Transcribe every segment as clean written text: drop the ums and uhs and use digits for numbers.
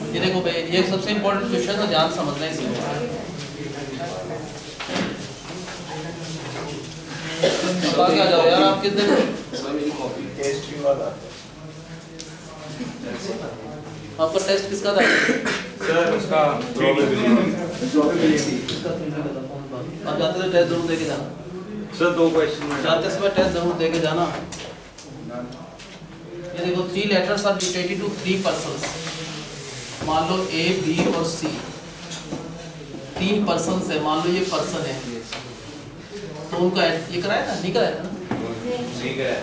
ये देखो भाई, ये सबसे इम्पोर्टेंट क्वेश्चन है, ध्यान समझना है इसमें। आगे आ जाओ यार, आप किस दिन आपका टेस्ट किसका था? सर उसका प्रोबेबिलिटी। आप जाते थे टेस्ट जरूर देके जाना सर 2 क्वेश्चन जाते समय टेस्ट जरूर देके जाना। ये देखो 3 letters are related to 3 persons. मान लो ए, बी और सी 3 पर्सन्स है। मान लो ये पर्सन है, तो उनका ये कराया था, नहीं कराया था ना? नहीं कराया।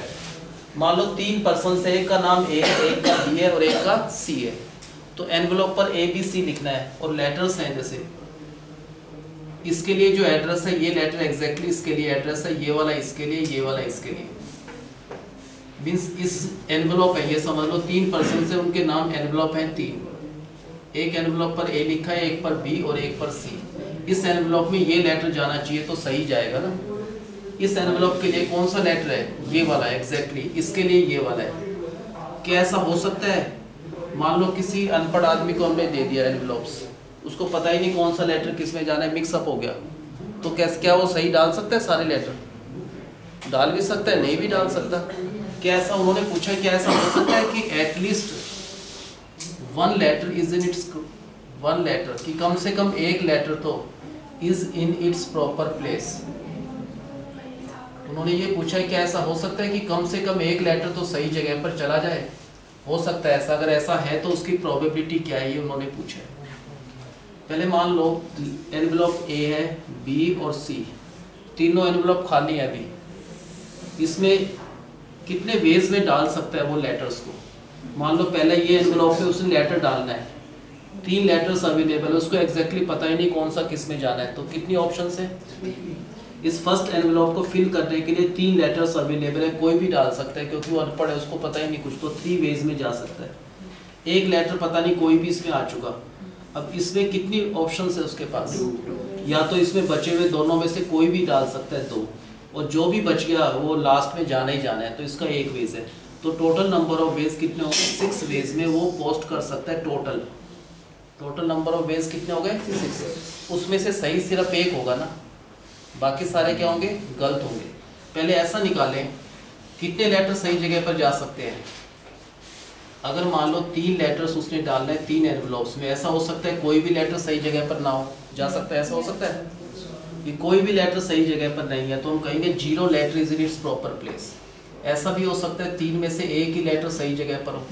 मान लो 3 पर्सन है, एक का नाम ए है, एक का बी है और एक का सी है। तो एनवेलप पर ए बी सी लिखना है और लेटर्स हैं, जैसे इसके लिए जो एड्रेस है ये लेटर एग्जैक्टली इसके लिए एड्रेस है, ये वाला इसके लिए, ये वाला इसके लिए। मींस इस एनवेलप है, ये समझ लो 3 पर्सन से उनके नाम एनवेलप हैं 3। एक एनवेलप पर ए लिखा है, एक पर बी और एक पर सी। इस एनवेलप में ये लेटर जाना चाहिए तो सही जाएगा ना। इस एनवेलप के लिए कौन सा लेटर है? ये वाला एग्जैक्टली इसके लिए ये वाला है। क्या ऐसा हो सकता है? मान लो किसी अनपढ़ आदमी को हमने दे दिया एनवेलप्स, उसको पता ही नहीं कौन सा लेटर किस में जाना है, मिक्सअप हो गया, तो कैसे क्या वो सही डाल सकता है? सारे लेटर डाल भी सकता है, नहीं भी डाल सकता। क्या ऐसा उन्होंने पूछा, क्या ऐसा हो सकता है कि at least 1 letter is in its 1 letter, कि कम से कम एक लेटर तो is in its proper place. उन्होंने ये पूछा है क्या ऐसा हो सकता है कि कम से कम एक लेटर तो सही जगह पर चला जाए? हो सकता है ऐसा। अगर ऐसा है तो उसकी प्रोबेबिलिटी क्या है, ये उन्होंने पूछा है। पहले मान लो एनवेलप ए है, बी और सी, तीनों एनवेलप खाली है अभी। इसमें कितने वेज में डाल सकता है वो लेटर्स को? मान लो पहले ये एनवेलप पे उसने लेटर डालना है, 3 लेटर्स अवेलेबल है, उसको एग्जैक्टली पता ही नहीं कौन सा किस में जाना है, तो कितनी ऑप्शंस है? इस फर्स्ट एनवेलप को फिल करने के लिए 3 लेटर्स अवेलेबल है, कोई भी डाल सकता है क्योंकि वो अनपढ़ है, उसको पता ही नहीं कुछ, तो 3 वेज में जा सकता है। एक लेटर पता नहीं कोई भी इसमें आ चुका। अब इसमें कितनी ऑप्शंस है उसके पास? या तो इसमें बचे हुए दोनों में से कोई भी डाल सकता है 2, और जो भी बच गया वो लास्ट में जाना ही जाना है, तो इसका 1 वेज है। तो टोटल नंबर ऑफ वेज कितने हो गए? 6 वेज में वो पोस्ट कर सकता है। टोटल नंबर ऑफ वेज कितने हो गए? 6। उसमें से सही सिर्फ 1 होगा ना, बाकी सारे क्या होंगे? गलत होंगे। पहले ऐसा निकालें कितने लेटर सही जगह पर जा सकते हैं। अगर मान लो 3 लेटर्स उसने डालना है 3 एनवेलप्स में, ऐसा हो सकता है कोई भी लेटर सही जगह पर ना हो, जा सकता है, ऐसा हो सकता है कि कोई भी लेटर सही जगह पर नहीं है, तो हम कहेंगे 0 letter is in its proper place. ऐसा भी हो सकता है 3 में से 1 ही लेटर सही जगह पर हो।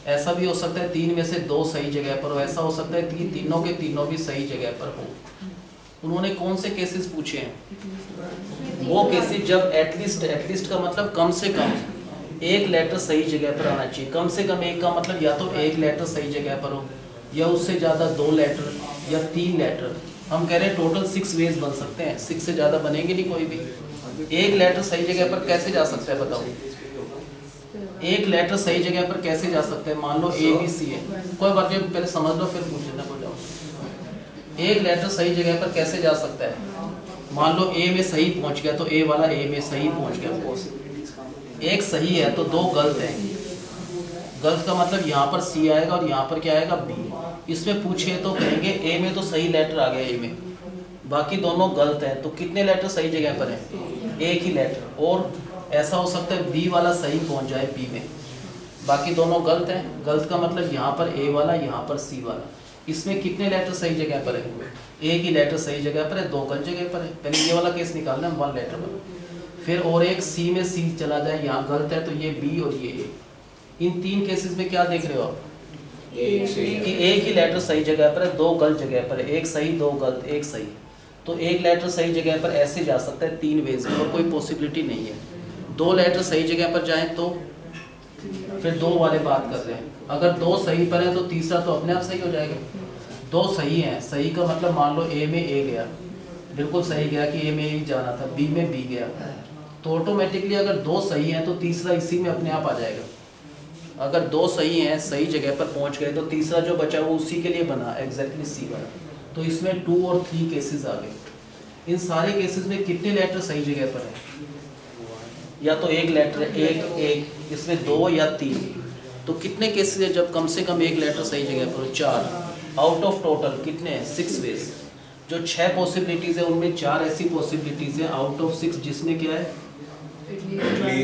ऐसा भी हो सकता है 3 में से 2 सही जगह पर हो। ऐसा हो सकता है कि तीनों के तीनों भी सही जगह पर हो। उन्होंने कौन से केसेस पूछे हैं? वो केसेस जब एटलीस्ट का मतलब कम से कम 1 लेटर सही जगह पर आना चाहिए। कम से कम 1 का मतलब या तो 1 लेटर सही जगह पर हो, या उससे ज़्यादा 2 लेटर या 3 लेटर। हम कह रहे हैं टोटल 6 वेज बन सकते हैं, 6 से ज़्यादा बनेंगे नहीं कोई भी। 1 लेटर सही जगह पर कैसे जा सकता है बताओ? 1 लेटर सही जगह पर कैसे जा सकते हैं? मान लो ए बी सी है, कोई बात नहीं, पहले समझ लो फिर पूछ लेना। 1 लेटर सही जगह पर कैसे जा सकता है? मान लो ए में सही पहुंच गया तो ए वाला ए में सही पहुंच गया। 1 सही है तो 2 गलत है। गलत का मतलब यहाँ पर सी आएगा और यहाँ पर क्या आएगा? बी। इसमें पूछे तो कहेंगे ए में तो सही लेटर आ गया, ए में, बाकी दोनों गलत है, तो कितने लेटर सही जगह पर है? 1 ही लेटर। और ऐसा हो सकता है बी वाला सही पहुंच जाए बी में, बाकी दोनों गलत है। गलत का मतलब यहाँ पर ए वाला, यहाँ पर सी वाला। इसमें कितने लेटर सही जगह पर है? 1 ही लेटर सही जगह पर है, 2 गलत जगह पर है। पहले ये वाला केस निकालना है 1 लेटर पर। फिर और एक सी में सी चला जाए, यहाँ गलत है तो ये बी और ये ए। इन 3 केसेस में क्या देख रहे हो आप? कि 1 ही लेटर सही जगह पर है, 2 गलत जगह पर है। 1 सही 2 गलत, 1 सही। तो 1 लेटर सही जगह पर ऐसे जा सकता है 3 वेज में, और कोई पॉसिबिलिटी नहीं है। 2 लेटर सही जगह पर जाएं तो फिर 2 वाले बात कर रहे हैं। अगर 2 सही पर है तो तीसरा तो अपने आप सही हो जाएगा। 2 सही हैं, सही का मतलब मान लो ए में ए गया, बिल्कुल सही गया कि ए में ए जाना था, बी में बी गया, तो ऑटोमेटिकली अगर 2 सही हैं तो तीसरा इसी में अपने आप आ जाएगा। अगर 2 सही हैं, सही जगह पर पहुंच गए, तो तीसरा जो बचा वो उसी के लिए बना, एग्जैक्टली सी वाला। तो इसमें 2 और 3 केसेस आ गए। इन सारे केसेस में कितने लेटर सही जगह पर है? या तो एक लेटर एक, इसमें 2 या 3। तो कितने केसेस है जब कम से कम एक लेटर सही जगह पर हो? 4। आउट ऑफ टोटल कितने हैं? 6 वेज। जो 6 पॉसिबिलिटीज़ है उनमें 4 ऐसी पॉसिबिलिटीज़ हैं आउट ऑफ 6 जिसमें क्या है,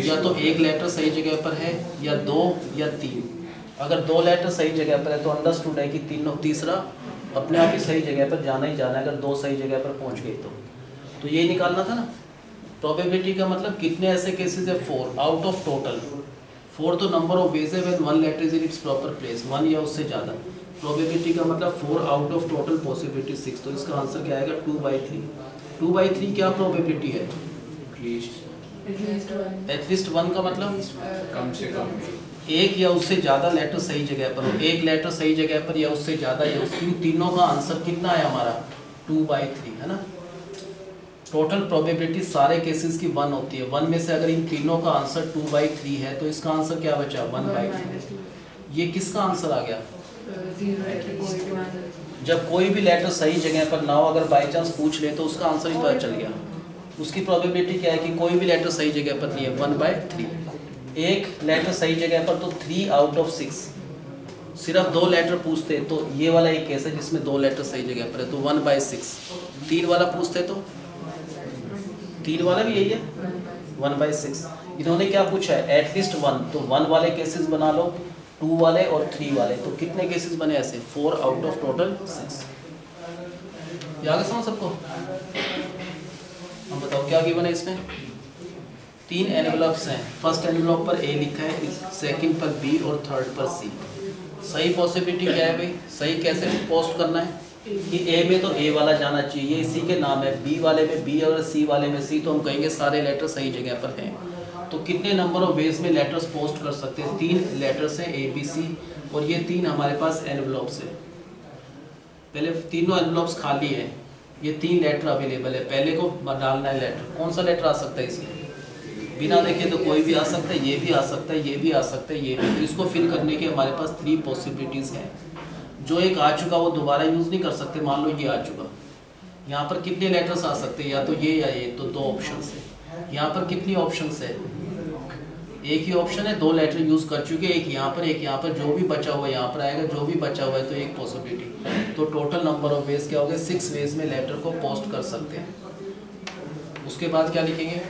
या तो एक लेटर सही जगह पर है, या 2 या 3। अगर 2 लेटर सही जगह पर है तो अंडरस्टूड है कि तीसरा अपने आप ही सही जगह पर जाना ही जाना है, अगर 2 सही जगह पर पहुंच गई तो यही निकालना था ना। प्रोबेबिलिटी का मतलब कितने ऐसे केसेस है? 4 आउट ऑफ टोटल। 4 तो नंबर ऑफ वेज है when 1 letter is in its proper place, 1 या उससे ज़्यादा। प्रोबेबिलिटी का मतलब 4 आउट ऑफ टोटल पॉसिबिलिटी 6। तो इसका आंसर क्या आएगा? 2/3। 2/3 क्या प्रोबेबिलिटी है? एटलीस्ट 1 का मतलब कम से कम एक या उससे ज़्यादा लेटर सही जगह पर हो। एक लेटर सही जगह पर या उससे ज़्यादा, या इन तीनों का आंसर कितना है हमारा? 2/3 है ना। टोटल प्रोबेबिलिटी सारे केसेस की 1 होती है। 1 में से अगर इन तीनों का आंसर 2/3 है तो इसका आंसर क्या बचा? 1/3। ये किसका आंसर आ गया? जब कोई भी लेटर सही जगह पर ना हो, अगर बाई चांस पूछ ले तो उसका आंसर ही पता चल गया। उसकी प्रोबेबिलिटी क्या है कि कोई भी लेटर सही जगह पर नहीं है, 1/3। एक लेटर सही जगह पर तो 3 आउट ऑफ 6। सिर्फ 2 लेटर पूछते तो ये वाला एक केस है जिसमें 2 लेटर सही जगह पर है, तो 1/6। 3 वाला पूछते तो 3 वाला भी यही है, 1/6। इन्होंने क्या पूछा है? एटलीस्ट 1। तो 1 वाले केसेस बना लो, 2 वाले और 3 वाले। तो कितने केसेस बने ऐसे? 4 आउट ऑफ टोटल 6। याद है समझ सबको? हम बताओ क्या गिवन है इसमें? 3 एनवेलप्स हैं। फर्स्ट एनवेलप पर ए लिखा है, सेकंड पर बी और थर्ड पर सी। सही पॉसिबिलिटी क्या है भाई? सही कैसे पोस्ट करना है कि ए में तो ए वाला जाना चाहिए, इसी के नाम है। बी वाले में बी और सी वाले में सी, तो हम कहेंगे सारे लेटर सही जगह पर हैं। तो कितने नंबर ऑफ वेज में लेटर्स पोस्ट कर सकते हैं? 3 लेटर्स हैं ए बी सी, और ये 3 हमारे पास एनवेलप्स है। पहले तीनों एनवेलप्स खाली है, ये 3 लेटर अवेलेबल है। पहले को डालना है लेटर। कौन सा लेटर आ सकता है इसमें? बिना देखे तो कोई भी आ सकता है, ये भी आ सकता है, ये भी आ सकता है, ये भी। तो इसको फिल करने के हमारे पास 3 पॉसिबिलिटीज़ हैं। जो एक आ चुका वो दोबारा यूज़ नहीं कर सकते। मान लो ये आ चुका, यहाँ पर कितने लेटर्स आ सकते हैं? या तो ये या ये, तो 2 ऑप्शन है। यहाँ पर कितनी ऑप्शन है? एक ही ऑप्शन है, 2 लेटर यूज़ कर चुके, एक यहाँ पर एक यहाँ पर। जो भी बचा हुआ है यहाँ पर आएगा, जो भी बचा हुआ है तो एक पॉसिबिलिटी। तो टोटल नंबर ऑफ वेज क्या हो गए? 6 वेज में लेटर को पोस्ट कर सकते हैं। उसके बाद क्या लिखेंगे?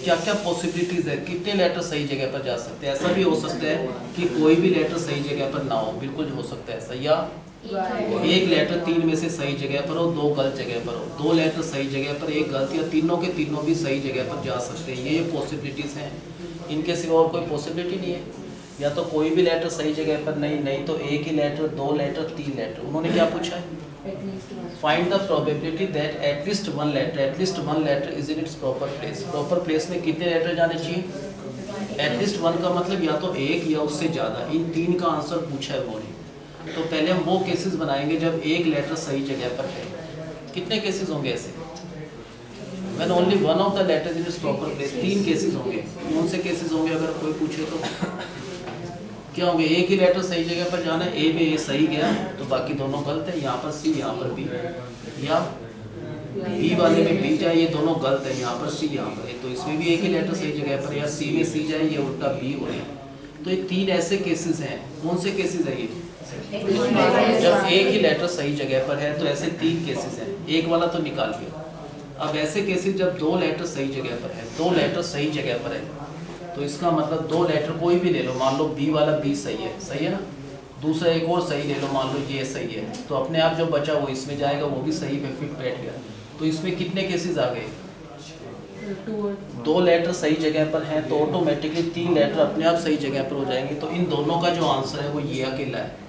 क्या क्या पॉसिबिलिटीज़ है, कितने लेटर सही जगह पर जा सकते हैं। ऐसा भी हो सकता है कि कोई भी लेटर सही जगह पर ना हो, बिल्कुल हो सकता है ऐसा। या एक लेटर 3 में से सही जगह पर हो, 2 गलत जगह पर हो। 2 लेटर सही जगह पर, 1 गलत, या तीनों के तीनों भी सही जगह पर जा सकते हैं। ये पॉसिबिलिटीज़ हैं, इनके सिवा और कोई पॉसिबिलिटी नहीं है। या तो कोई भी लेटर सही जगह पर नहीं तो एक ही लेटर, 2 लेटर, 3 लेटर। उन्होंने क्या पूछा है? Find the probability that at least one letter is in its proper place. Proper place में कितने लेटर जाने चाहिए? एटलीस्ट 1 का मतलब या तो एक या उससे ज़्यादा। इन 3 का आंसर पूछा है उन्होंने। तो पहले हम वो केसेस बनाएंगे जब एक लेटर सही जगह पर है। कितने केसेस होंगे ऐसे? When only one of the letters in its proper place. 3 cases होंगे। कौन से केसेस होंगे अगर कोई पूछे तो? क्या होंगे? एक ही लेटर सही जगह पर जाना है, ए में ए सही गया तो बाकी दोनों गलत है। यहाँ पर सी, यहाँ पर बी, या बी वाले में बी जाए, ये दोनों गलत है। यहाँ पर सी, यहाँ पर है, तो इसमें भी एक ही लेटर सही जगह पर। या सी में सी जाए, ये उल्टा बी हो रही। तो ये 3 ऐसे केसेस हैं। कौन से केसेस है ये? जब एक ही लेटर सही जगह पर है तो ऐसे 3 केसेस हैं। एक वाला तो निकाल लिया। अब ऐसे केसेस जब 2 लेटर सही जगह पर है, 2 लेटर सही जगह पर है, तो इसका मतलब 2 लेटर कोई भी ले लो। मान लो बी वाला बी सही है ना। दूसरा एक और सही ले लो, मान लो ये सही है, तो अपने आप जो बचा वो इसमें जाएगा, वो भी सही में फिट बैठ गया। तो इसमें कितने केसेस आ गए? 2 लेटर सही जगह पर हैं तो ऑटोमेटिकली 3 लेटर अपने आप सही जगह पर हो जाएंगे। तो इन दोनों का जो आंसर है वो ये अकेला है।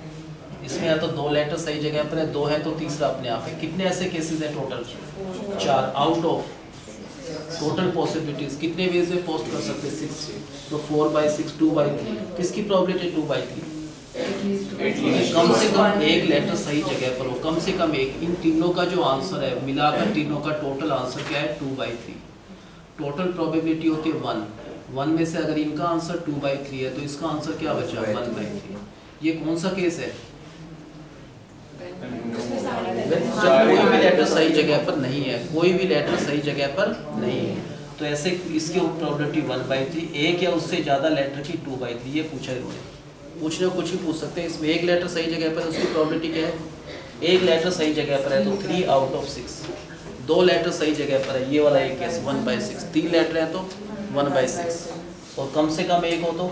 इसमें या तो 2 लेटर सही जगह पर है, 2 है तो तीसरा अपने आप है। कितने ऐसे केसेस हैं total? 4 out of total possibilities. कितने वेज में पोस्ट कर सकते हैं? 6। तो 4/6, 2/3। किसकी प्रोबेबिलिटी 2/3? कम से कम एक लेटर सही जगह पर हो, कम से कम एक। इन तीनों का जो आंसर है मिलाकर तीनों का टोटल आंसर क्या है? 2/3। टोटल प्रोबेबिलिटी होती है 1 में से अगर इनका आंसर 2/3 है तो इसका आंसर क्या बचा? 1/3। ये कौन सा केस है? कोई भी लेटर सही जगह पर नहीं है, कोई भी लेटर सही जगह पर नहीं है। तो ऐसे इसकी प्रोबेबिलिटी 1/3, एक या उससे ज़्यादा लेटर की 2/3, ये पूछा इन्होंने। पूछने को कुछ भी पूछ सकते हैं। इसमें एक लेटर सही जगह पर है, उसकी प्रोबेबिलिटी क्या है? एक लेटर सही जगह पर है तो 3 आउट ऑफ 6। दो लेटर सही जगह पर है, ये वाला एक केस 1/6। 3 लेटर है तो 1/6, और कम से कम एक हो तो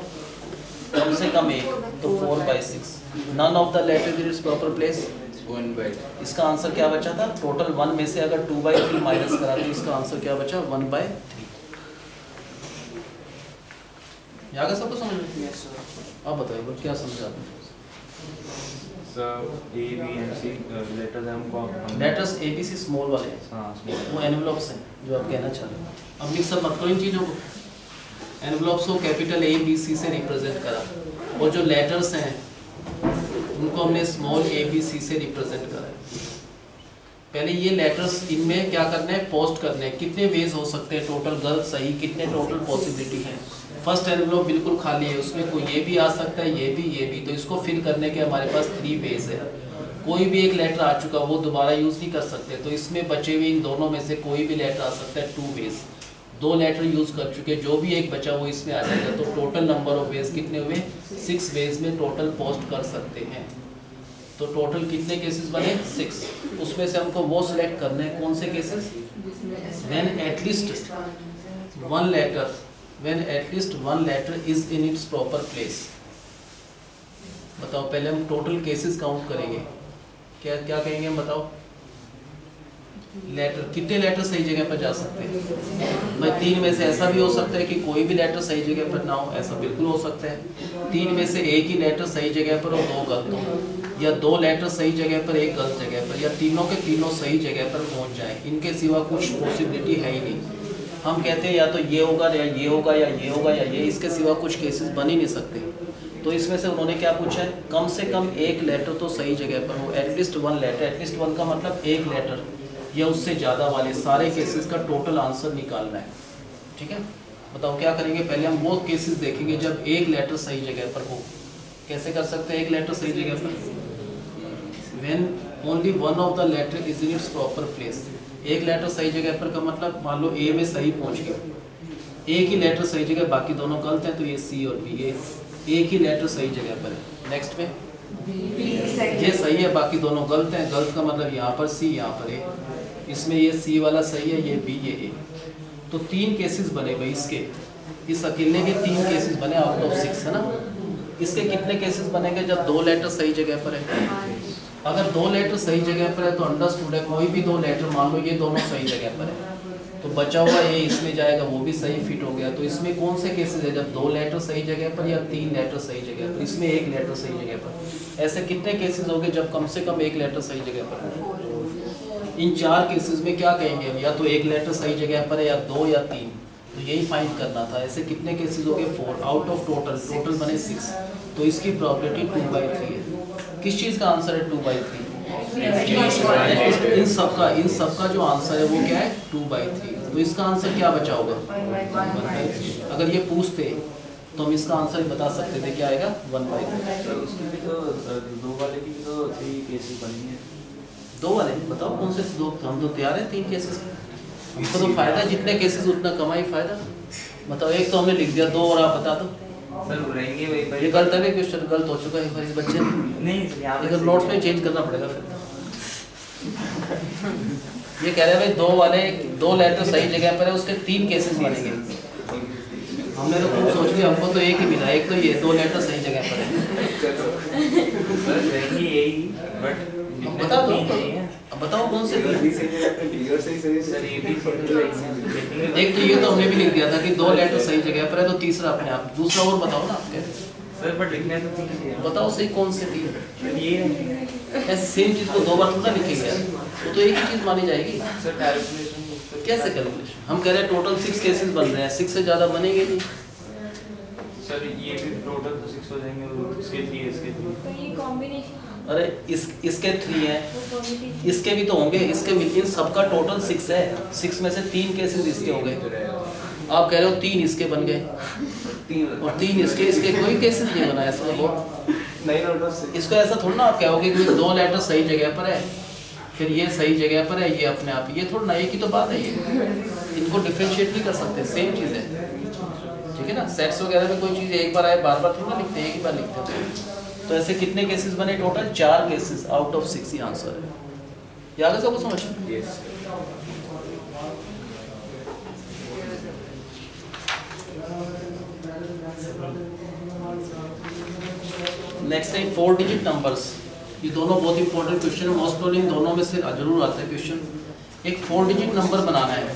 कम से कम एक तो 4/6। None of the letter in its proper place 1/3। इसका आंसर क्या बचा था? टोटल 1 में से अगर 2/3 माइनस करा तो इसका आंसर क्या बचा? 1/3। यहाँ का सबको समझ में? अब बताइए क्या समझा आपने? Sir A B and C letters हमको letters A B C small वाले हैं, हाँ स्मॉल, वो एनवेलप्स हैं जो आप कहना चाह रहे हैं। अब मिक्स अप मत करो इन चीज़ों को। एनवेलप्स को कैपिटल A B C से रिप्रेजेंट करा, और जो लेटर्स हैं उनको हमने स्मॉल A B C से रिप्रेजेंट करा है। पहले ये लेटर्स इनमें क्या करना है? पोस्ट करने हैं। कितने वेज हो सकते हैं टोटल? गलत सही कितने टोटल पॉसिबिलिटी है? फर्स्ट एनवेलप बिल्कुल खाली है, उसमें कोई ये भी आ सकता है, ये भी, तो इसको फिल करने के हमारे पास 3 वेज है। कोई भी एक लेटर आ चुका वो दोबारा यूज़ नहीं कर सकते, तो इसमें बचे हुए इन दोनों में से कोई भी लेटर आ सकता है 2 वेज। 2 लेटर यूज़ कर चुके, जो भी एक बचा वो इसमें आ जाएगा। तो टोटल नंबर ऑफ वेज कितने हुए? 6 वेज में टोटल पोस्ट कर सकते हैं। तो टोटल कितने केसेस बने? 6। उसमें से हमको वो सिलेक्ट करने हैं कौन से cases? When at least one letter is in its proper place. बताओ, पहले हम टोटल केसेस काउंट करेंगे। क्या क्या कहेंगे हम? बताओ, लेटर कितने लेटर सही जगह पर जा सकते हैं? भाई 3 में से ऐसा भी हो सकता है कि कोई भी लेटर सही जगह पर ना हो, ऐसा बिल्कुल हो सकता है। 3 में से एक ही लेटर सही जगह पर और 2 गलत हो, या 2 लेटर सही जगह पर एक गलत जगह पर, या तीनों के तीनों सही जगह पर पहुंच जाए। इनके सिवा कुछ पॉसिबिलिटी है ही नहीं। हम कहते हैं या तो ये होगा या ये होगा या ये होगा या ये, इसके सिवा कुछ केसेस बन ही नहीं सकते। तो इसमें से उन्होंने क्या पूछा है? कम से कम एक लेटर तो सही जगह पर हो, एटलीस्ट 1 लेटर। एटलीस्ट 1 का मतलब एक लेटर या उससे ज़्यादा वाले सारे केसेस का टोटल आंसर निकालना है। ठीक है, बताओ क्या करेंगे? पहले हम वो केसेस देखेंगे जब एक लेटर सही जगह पर हो। कैसे कर सकते हैं एक लेटर सही जगह पर? When only one of the letter is in its proper place. एक लेटर सही जगह पर का मतलब मान लो ए में सही पहुंच गया, एक ही लेटर सही जगह, बाकी दोनों गलत हैं, तो ये सी और बी, ये एक ही लेटर सही जगह पर है। नेक्स्ट में ये सही है, बाकी दोनों गलत हैं। गलत का मतलब यहाँ पर सी, यहाँ पर ए। इसमें ये सी वाला सही है, ये बी, ये ए। तो 3 केसेस बने भाई इसके। इस अकेले के 3 केसेस बने आउट ऑफ 6, है ना। इसके कितने केसेस बनेंगे? जब 2 लेटर सही जगह पर है। अगर 2 लेटर सही जगह पर है तो अंडरस्टूड है, कोई भी 2 लेटर मान लो ये दोनों सही जगह पर है, तो बचा हुआ ये इसमें जाएगा, वो भी सही फिट हो गया। तो इसमें कौन से केसेस है? जब 2 लेटर सही जगह पर या 3 लेटर सही जगह पर। इसमें 1 लेटर सही जगह पर। ऐसे कितने केसेस हो गए जब कम से कम 1 लेटर सही जगह पर है? इन 4 केसेस में क्या कहेंगे हम? या तो 1 लेटर सही जगह पर है, या 2 या 3। तो यही फाइंड करना था। ऐसे कितने केसेस हो गए? 4 आउट ऑफ टोटल बने 6। तो इसकी प्रोबेबिलिटी 2/3 है। किस चीज़ का आंसर है 2/3? इन सबका जो आंसर है वो क्या है? 2/3। तो इसका आंसर क्या बचा होगा? 1/3। अगर ये पूछते तो हम इसका आंसर बता सकते थे, क्या आएगा? 1/3। उसकी भी तो 2 वाले की भी तो 3 केसेस बनी है। 2 वाले बताओ कौन से 2? हम तो तैयार है 3 केसेस। इसको तो फायदा, जितने केसेस उतना कमाई फायदा। बताओ, एक तो हमने लिख दिया, 2 और आप बता दो। सर रहेंगे वही पर। ये गलत है, क्वेश्चन गलत हो चुका है इस बच्चे नहीं, इधर नोट्स में चेंज करना पड़ेगा फिर। ये कह रहे हैं भाई 2 वाले 2 लेटर सही जगह पर है, उसके 3 केसेस बनेंगे। हमने तो खूब सोच लिया, हमको तो एक ही मिला। एक तो ये 2 लेटर सही जगह पर है। सर रहेंगे यही, बट बता दो, अब बताओ कौन से? सर ये भी एक तो ये तो हमने भी लिख दिया था कि 2 लेटर सही जगह पर है, तो तीसरा अपने आप। दूसरा और बताओ ना आप। सर बट लिखने तो 3 बताओ सही कौन से 3? ये ऐसे सेम चीज को 2 बार थोड़ा लिखेंगे यार, वो तो एक ही चीज मानी जाएगी। सर कैलकुलेशन कैसे कैलकुलेशन? हम कह रहे हैं टोटल 6 केसेस बन रहे हैं, 6 से ज्यादा बनेंगे नहीं। सर ये भी टोटल तो 6 हो जाएंगे, और इसके 3 इसके 3। तो ये कॉम्बिनेशन, अरे इसके 3 हैं, इसके भी तो होंगे। इसके इन सबका टोटल 6 है। 6 में से 3 केसेस इसके हो गए। आप कह रहे हो 3 इसके बन गए और 3 इसके कोई केसेस नहीं बना। ऐसा वो इसको ऐसा थोड़ा ना आप कहोगे कि 2 लेटर सही जगह पर है फिर ये सही जगह पर है, ये अपने आप, ये थोड़ा ना एक ही तो बात है, ये इनको डिफरेंशिएट नहीं कर सकते, सेम चीज़ है, ठीक है ना। सेट्स वगैरह में कोई चीज़ एक बार आए बार बार थोड़ा ना लिखते हैं, एक ही बार लिखते हैं। तो ऐसे कितने केसेस बने total? 4 cases out of 6 he answer है। ये आगे सबको समझ? नेक्स्ट है 4 डिजिट नंबर्स। ये दोनों बहुत इंपॉर्टेंट क्वेश्चन है, मोस्ट प्रोबेबली इन दोनों में से जरूर आता है क्वेश्चन। एक 4 डिजिट नंबर बनाना है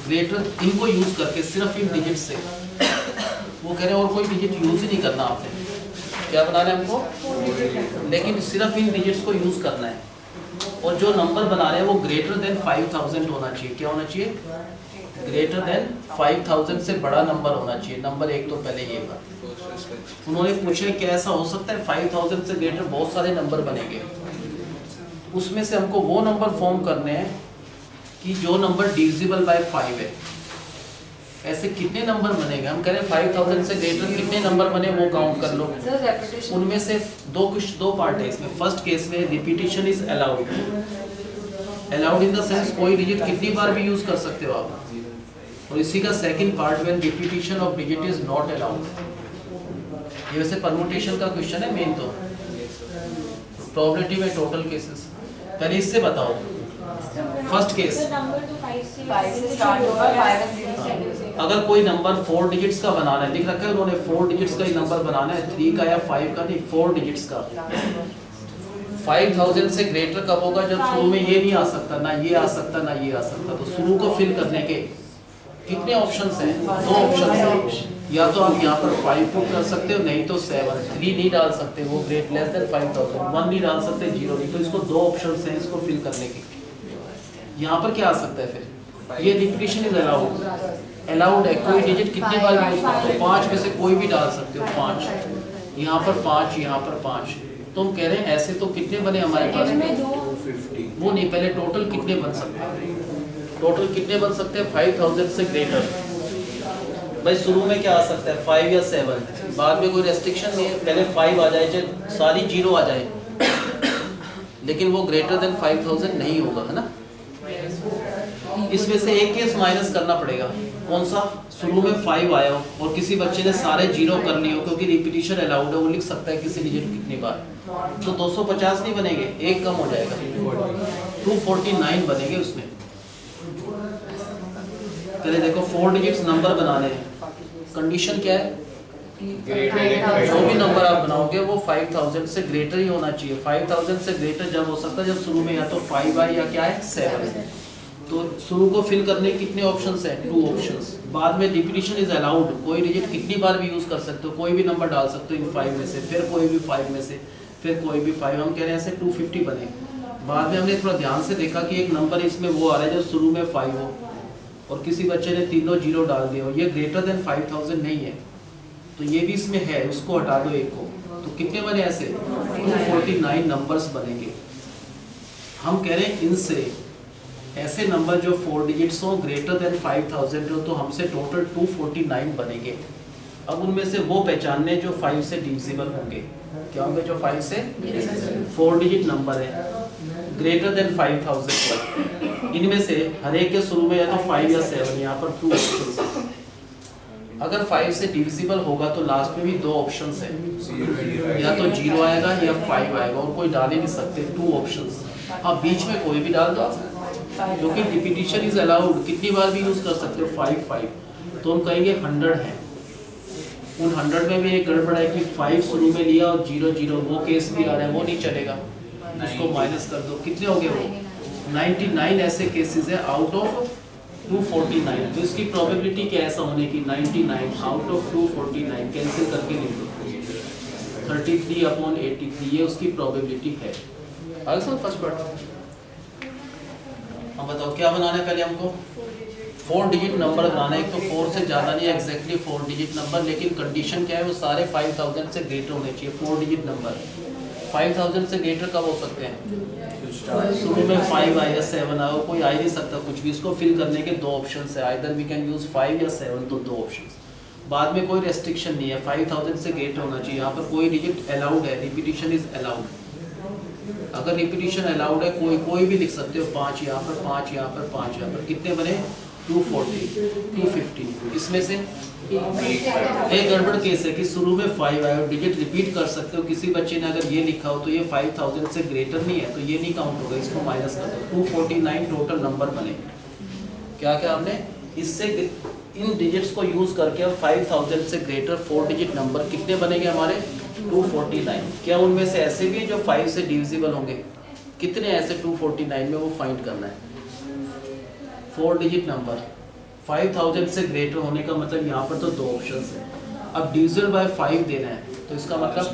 ग्रेटर, इनको यूज करके सिर्फ इन डिजिट से, वो कह रहे हैं और कोई डिजिट यूज ही नहीं करना आपने, क्या बनाना है हमको, लेकिन सिर्फ इन डिजिट्स को यूज करना है। और जो नंबर बना रहे हैं वो ग्रेटर देन 5000 होना चाहिए। क्या होना चाहिए? ग्रेटर देन 5000 से बड़ा नंबर होना चाहिए। नंबर एक तो पहले ये बात उन्होंने पूछा क्या ऐसा हो सकता है 5000 से ग्रेटर बहुत सारे नंबर बनेंगे, उसमें से हमको वो नंबर फॉर्म करने हैं कि जो नंबर डिविजिबल बाय 5 है। ऐसे कितने नंबर बनेंगे? हम कह रहे हैं 5000 से ग्रेटर कितने नंबर बने वो काउंट कर लो। उनमें से दो पार्ट है इसमें। फर्स्ट केस में repetition is allowed. Allowed in the sense कोई डिजिट कितनी बार भी यूज कर सकते हो आप। और इसी का second part when repetition of digit is not allowed. ये वैसे परम्यूटेशन का क्वेश्चन है मेन, तो प्रोबेबिलिटी में टोटल केसेस। पहले इससे बताओ फर्स्ट केस, अगर कोई नंबर 4 डिजिट्स का बनाना है, लिख रखा है उन्होंने 4 डिजिट्स का ही नंबर बनाना है, 3 का या 5 का नहीं, 4 डिजिट्स का। 5000 से ग्रेटर कब होगा? जब शुरू में ये नहीं आ सकता, ना ये आ सकता, ना ये आ सकता। तो शुरू को फिल करने के कितने ऑप्शंस हैं? 2 ऑप्शन हैं। या तो आप यहाँ पर 5 पुट कर सकते हो, नहीं तो 7। 3 नहीं डाल सकते, वो ग्रेट लेस देन 5000। 1 नहीं डाल सकते, 0 नहीं। तो इसको 2 ऑप्शंस हैं इसको फिल करने के। यहाँ पर क्या आ सकता है फिर? ये रिपीटिशन इज अलाउड। अलाउड है, कोई डिजिट कितनी बार यूज कर सकते हो? 5 में से कोई भी डाल सकते हो। 5 यहाँ पर 5, यहाँ पर 5। तो हम कह रहे हैं ऐसे तो कितने बने हमारे पास? 250। वो नहीं, पहले टोटल कितने बन सकते हैं? टोटल कितने बन सकते हैं 5000 से ग्रेटर? भाई शुरू में क्या आ सकता है? 5 या 7। बाद में कोई रेस्ट्रिक्शन नहीं है, पहले 5 आ जाए, चाहे सारी 0 आ जाए, लेकिन वो ग्रेटर देन 5000 नहीं होगा, है ना। इसमें से एक केस माइनस करना पड़ेगा। कौन सा? शुरू में 5 आया हो और किसी बच्चे ने सारे 0 कर लिए हो, क्योंकि रिपीटिशन अलाउड है, वो लिख सकता है किसी डिजिट कितनी बार। तो 250 नहीं बनेंगे, एक कम हो जाएगा, 249 बनेंगे उसमें। पहले देखो 4 डिजिट्स नंबर बनाने हैं, कंडीशन क्या है? जो भी नंबर आप बनाओगे वो 5000 से ग्रेटर ही होना चाहिए। 5000 से ग्रेटर जब हो सकता है जब शुरू में या तो 5 आए या क्या है 7। तो शुरू को फिल करने कितने ऑप्शंस हैं? 2 ऑप्शंस। बाद में रिपीटिशन इज अलाउड, कोई डिजिट कितनी बार भी यूज कर सकते हो, कोई भी नंबर डाल सकते हो इन 5 में से, फिर कोई भी 5 में से, फिर कोई भी 5। हम कह रहे हैं ऐसे 250 बने। बाद में हमने थोड़ा ध्यान से देखा कि एक नंबर इसमें वो आ रहा है जो शुरू में 5 हो और किसी बच्चे ने तीनों 0 डाल दिए हो, ये ग्रेटर देन 5000 नहीं है, तो ये भी इसमें है, उसको हटा दो एक को। तो कितने बने ऐसे? 249 नंबर्स बनेंगे। हम कह रहे हैं इनसे ऐसे नंबर जो 4 डिजिट्स हो ग्रेटर देन 5000 हो, तो हमसे टोटल 249 बनेंगे। अब उनमें से वो पहचानने जो 5 से डिविजिबल होंगे। क्या होंगे? जो 5 से 4 डिजिट नंबर है ग्रेटर देन 5000। इनमें से हर एक के शुरू में या तो 5 या 7, यहाँ पर 2 ऑप्शंस हैं। अगर 5 से डिविजिबल होगा तो लास्ट में भी 2 ऑप्शंस हैं, या तो 0 आएगा या 5 आएगा, और कोई डाल ही नहीं सकते, 2 ऑप्शंस। अब बीच में कोई भी डाल दो आप, क्योंकि रिपीटिशन इज अलाउड, कितनी बार भी यूज कर सकते हो 5। तो हम कहेंगे 100 है। उन 100 में भी एक गड़बड़ है कि 5 शुरू में लिया और 0, वो केस भी आ रहा है, वो नहीं चलेगा, उसको माइनस कर दो। कितने हो गए वो? 99 ऐसे केसेस है आउट ऑफ 249। तो इसकी प्रोबेबिलिटी क्या ऐसा होने की? 99 आउट ऑफ 249 कैंसिल करके लिख दो, 33/83, ये उसकी प्रोबेबिलिटी है। आगे समझ फर्स्ट पार्ट। हम बताओ क्या बनाना है पहले हमको? 4 डिजिट नंबर बनाना है। एक तो 4 से ज़्यादा नहीं, एग्जैक्टली 4 डिजिट नंबर, लेकिन कंडीशन क्या है? वो सारे 5000 से ग्रेटर होने चाहिए 4 डिजिट नंबर। 5000 से ग्रेटर कब हो सकते हैं? शुरू में 5 आए या 7 आए, कोई आ ही नहीं सकता कुछ भी। इसको फिल करने के 2 ऑप्शन है, आइदर वी कैन यूज 5 या 7, तो 2 ऑप्शन। बाद में कोई रेस्ट्रिक्शन नहीं है, 5000 से ग्रेटर होना चाहिए। यहाँ पर कोई डिजिट अलाउड है, रिपीटिशन इज अलाउड। अगर रिपीटिशन अलाउड है कोई भी लिख सकते हो, 5 यहाँ पर, 5 यहाँ पर, 5 यहाँ पर, कितने बने 240, 250। इसमें से एक गड़बड़ केस है कि शुरू में 5 आया, डिजिट रिपीट कर सकते हो। किसी बच्चे ने अगर ये लिखा हो तो ये 5000 से ग्रेटर नहीं है तो ये नहीं काउंट होगा, इसको माइनस कर दो। 249 टोटल नंबर बने। क्या क्या हमने इससे इन डिजिट्स को यूज करके अब 5000 से ग्रेटर 4 डिजिट नंबर कितने बनेंगे हमारे 249। क्या उनमें से ऐसे भी है जो 5 से डिविजिबल होंगे? कितने ऐसे 249 में वो फाइंड करना है। 4 डिजिट नंबर 5000 से ग्रेटर होने का मतलब यहाँ पर तो 2 ऑप्शंस है। अब डिविजिबल बाय 5 देना है तो इसका मतलब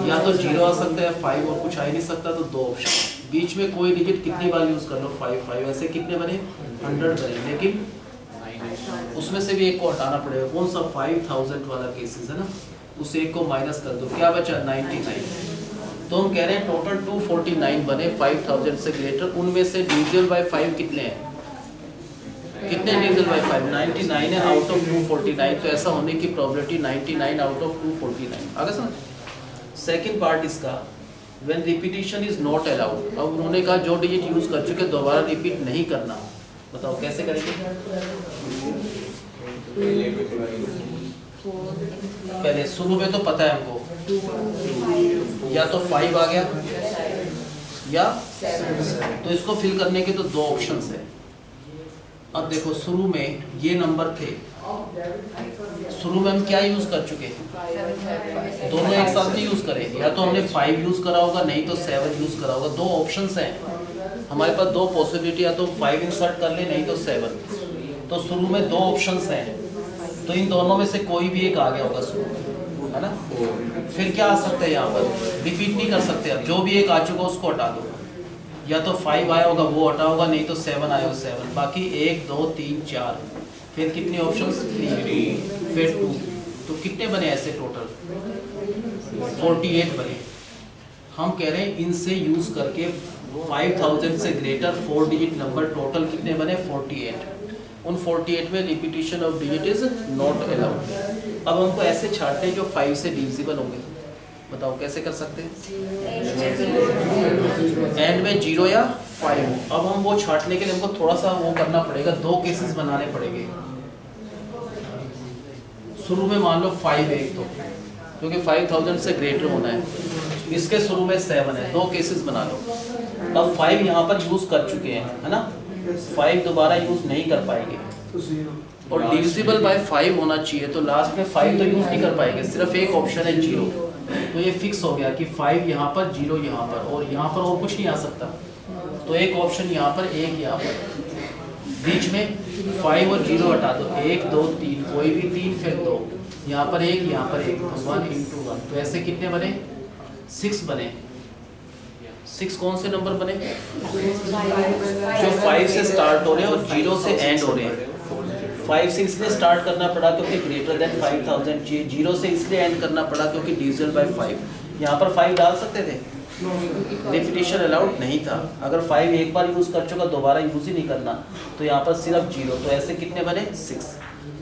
या तो 0 आ सकता है, 5 और कुछ आ ही नहीं सकता, तो 2 ऑप्शन। बीच में कोई डिजिट कितनी बार यूज कर लो, 5 ऐसे कितने बने 100 बने, लेकिन उसमें से भी एक को हटाना पड़ेगा। कौन सा 5000 वाला केसेस है ना, उस एक को माइनस कर दो, क्या बचा 99। तो हम कह रहे हैं टोटल 249 बने 5000 से ग्रेटर। उनमें से डिविजिबल बाय 5 कितने हैं, कितने डिविजिबल बाय 5 99 है आउट ऑफ 249। तो ऐसा होने की प्रोबेबिलिटी 99 आउट ऑफ 249। आगे समझ। सेकंड पार्ट इसका when repetition is not allowed. अब उन्होंने कहा जो डिजिट यूज कर चुके दोबारा रिपीट नहीं करना। बताओ कैसे करेंगे। पहले शुरू में तो पता है हमको या तो 5 आ गया या तो इसको फिल करने के तो 2 ऑप्शंस है। अब देखो शुरू में ये नंबर थे, शुरू में हम क्या यूज कर चुके हैं, दोनों एक साथ नहीं यूज करें। या तो हमने 5 यूज करा होगा, नहीं तो 7 यूज करा होगा। 2 ऑप्शंस हैं हमारे पास, 2 पॉसिबिलिटी, या तो 5 इंसर्ट कर ले नहीं तो 7। तो शुरू में 2 ऑप्शंस हैं, तो इन दोनों में से कोई भी एक आ गया होगा शुरू में, है ना। फिर क्या आ सकता है यहाँ पर, रिपीट नहीं कर सकते। अब जो भी एक आ चुका उसको हटा दो, या तो 5 आया होगा वो हटा होगा, नहीं तो 7 आया होगा 7। बाकी 1 2 3 4, फिर कितने ऑप्शंस 3, फिर 2। तो कितने बने ऐसे टोटल 48 बने। हम कह रहे हैं इनसे यूज करके 5000 से ग्रेटर 4 डिजिट नंबर टोटल कितने बने 48। उन 48 में repetition of digit is not allowed. अब हमको ऐसे छांटने जो 5 से डिविजिबल होंगे। बताओ कैसे कर सकते हैं। एंड में 0 या 5। अब हम वो छांटने के लिए हमको थोड़ा सा वो करना पड़ेगा, 2 केसेस बनाने पड़ेंगे। शुरू में मान लो 5 है तो, क्योंकि 5000 से ग्रेटर होना है। इसके शुरू में 7 है, 2 केसेस बना लो। अब 5 यहाँ पर यूज कर चुके हैं, है ना। 5 दोबारा यूज नहीं कर पाएंगे और डिविजिबल बाय 5 होना चाहिए, तो लास्ट में 5 तो यूज नहीं कर पाएंगे। सिर्फ एक ऑप्शन है 0। तो ये फिक्स हो गया कि 5 यहाँ पर, 0 यहाँ पर, और यहाँ पर और कुछ नहीं आ सकता। तो एक ऑप्शन यहाँ पर, एक यहाँ पर, बीच में 5 और 0 हटा दो, 1 2 3, कोई भी 3, फिर 2, यहाँ पर 1, यहाँ पर 1, तो 1 × 1। तो ऐसे कितने बने 6 बने। 6 कौन से नंबर बने जो 5 से स्टार्ट हो रहे हैं और 0 से एंड हो रहे हैं। 5 से इसलिए स्टार्ट करना पड़ा क्योंकि ग्रेटर देन 5000 चाहिए, 0 से इसलिए एंड करना पड़ा क्योंकि डिविजिबल बाय 5। यहाँ पर 5 डाल सकते थे, रिपीटिशन अलाउड नहीं था। अगर 5 एक बार यूज कर चुका दोबारा यूज ही नहीं करना, तो यहाँ पर सिर्फ 0। तो ऐसे कितने बने 6।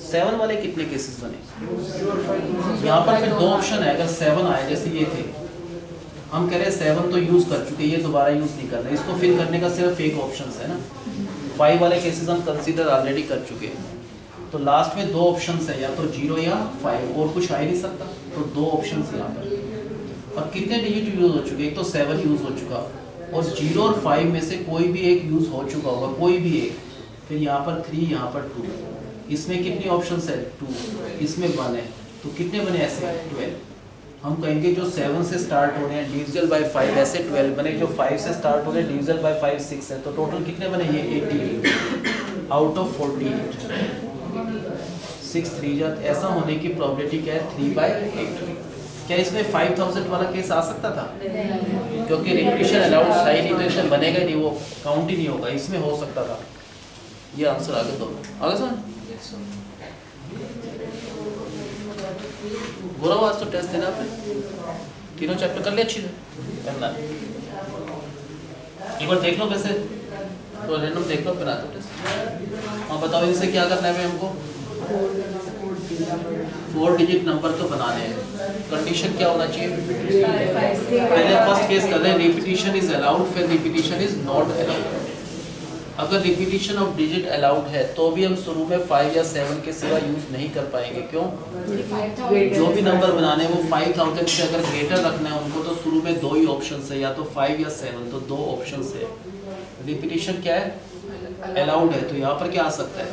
7 वाले कितने केसेस बने। यहाँ पर फिर 2 ऑप्शन है। अगर 7 आए जैसे ये थे, हम कह रहे हैं 7 तो यूज कर चुके, ये दोबारा यूज नहीं करना, इसको फिल करने का सिर्फ एक ऑप्शन है ना। 5 वाले केसेस हम कंसीडर ऑलरेडी कर चुके हैं। तो लास्ट में 2 ऑप्शंस है, या तो 0 या 5, और कुछ आ ही नहीं सकता। तो 2 ऑप्शंस यहाँ पर। और कितने डिजिट यूज हो चुके, एक तो 7 यूज हो चुका, और 0 और 5 में से कोई भी एक यूज हो चुका होगा, कोई भी एक। फिर यहाँ पर 3, यहाँ पर 2, इसमें कितनी ऑप्शंस है 2, इसमें 1 है। तो कितने बने ऐसे 12। हम कहेंगे जो 7 से स्टार्ट हो रहे हैं डिविजिबल बाय 5, ऐसे 12 बने। जो 5 से स्टार्ट हो रहे हैं डिविजिबल बाय 5 6 है। तो टोटल कितने बने ये 88 आउट ऑफ 48। 6 3 जात। ऐसा होने की प्रोबेबिलिटी क्या है 3/8। क्या इसमें 5000 वाला केस आ सकता था, क्योंकि रिपीटिशन अलाउड था ही नहीं, तो इसमें बनेगा ही नहीं, वो काउंट ही नहीं होगा। इसमें हो सकता था। ये आंसर आगे दो, आगे समझ। बुरा आज तो टेस्ट देना आपने, तीनों चैप्टर कर लिए अच्छी से करना। एक बार देख लो वैसे तो रैंडम देख लो, फिर आता टेस्ट। हाँ बताओ इनसे क्या करना है हमको। 4 डिजिट नंबर तो बनाने हैं, कंडीशन क्या होना चाहिए? पहले फर्स्ट केस कर रहे हैं, रिपीटिशन इज अलाउड, फिर रिपीटिशन इज नॉट अलाउड। अगर रिपीटिशन ऑफ डिजिट अलाउड है तो भी हम शुरू में 5 या 7 के सिवा यूज नहीं कर पाएंगे। क्यों? जो भी नंबर बनाने वो 5000 से अगर ग्रेटर रखना है उनको तो शुरू में 2 ही ऑप्शन है, या तो 5 या 7, तो 2 ऑप्शन है। रिपीटिशन क्या है? अलाउड है, तो यहाँ पर क्या आ सकता है?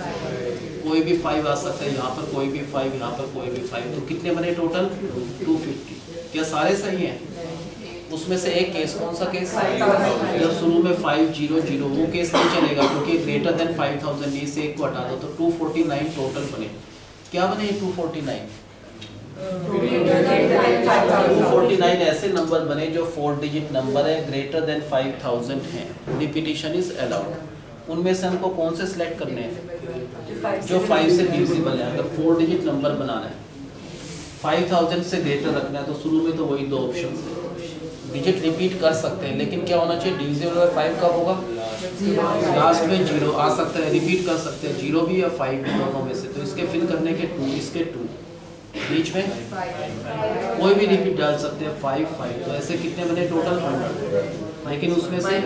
कोई भी 5 आ सकता है, यहाँ पर कोई भी 5, यहाँ पर कोई भी 5, तो कितने बने टोटल? 250। क्या सारे सही हैं? उसमें से एक केस, कौन सा केस? जब शुरू में 500, वो केस नहीं चलेगा क्योंकि ग्रेटर देन 5000 ये से एक को हटा दो तो 249 टोटल बने। क्या बने? 249 ऐसे नंबर बने जो 4 डिजिट नंबर है, ग्रेटर देन 5000 हैं, रिपीटिशन इज अलाउड। उनमें से हमको कौन से सिलेक्ट करने हैं? जो 5 से डिविजिबल है। अगर 4 डिजिट नंबर बनाना है, 5000 से ग्रेटर रखना है, तो शुरू में तो वही 2 ऑप्शन है। डिजिट रिपीट कर सकते हैं, लेकिन क्या होना चाहिए? डिविजिबल बाय 5 कब होगा? लास्ट में 0 आ सकता है, रिपीट कर सकते हैं 0 भी या 5 भी, दोनों में से। तो इसके फिल करने के 2, इसके 2, बीच में कोई भी रिपीट डाल सकते हैं, 5 5। तो ऐसे कितने बने टोटल? 100। लेकिन उसमें से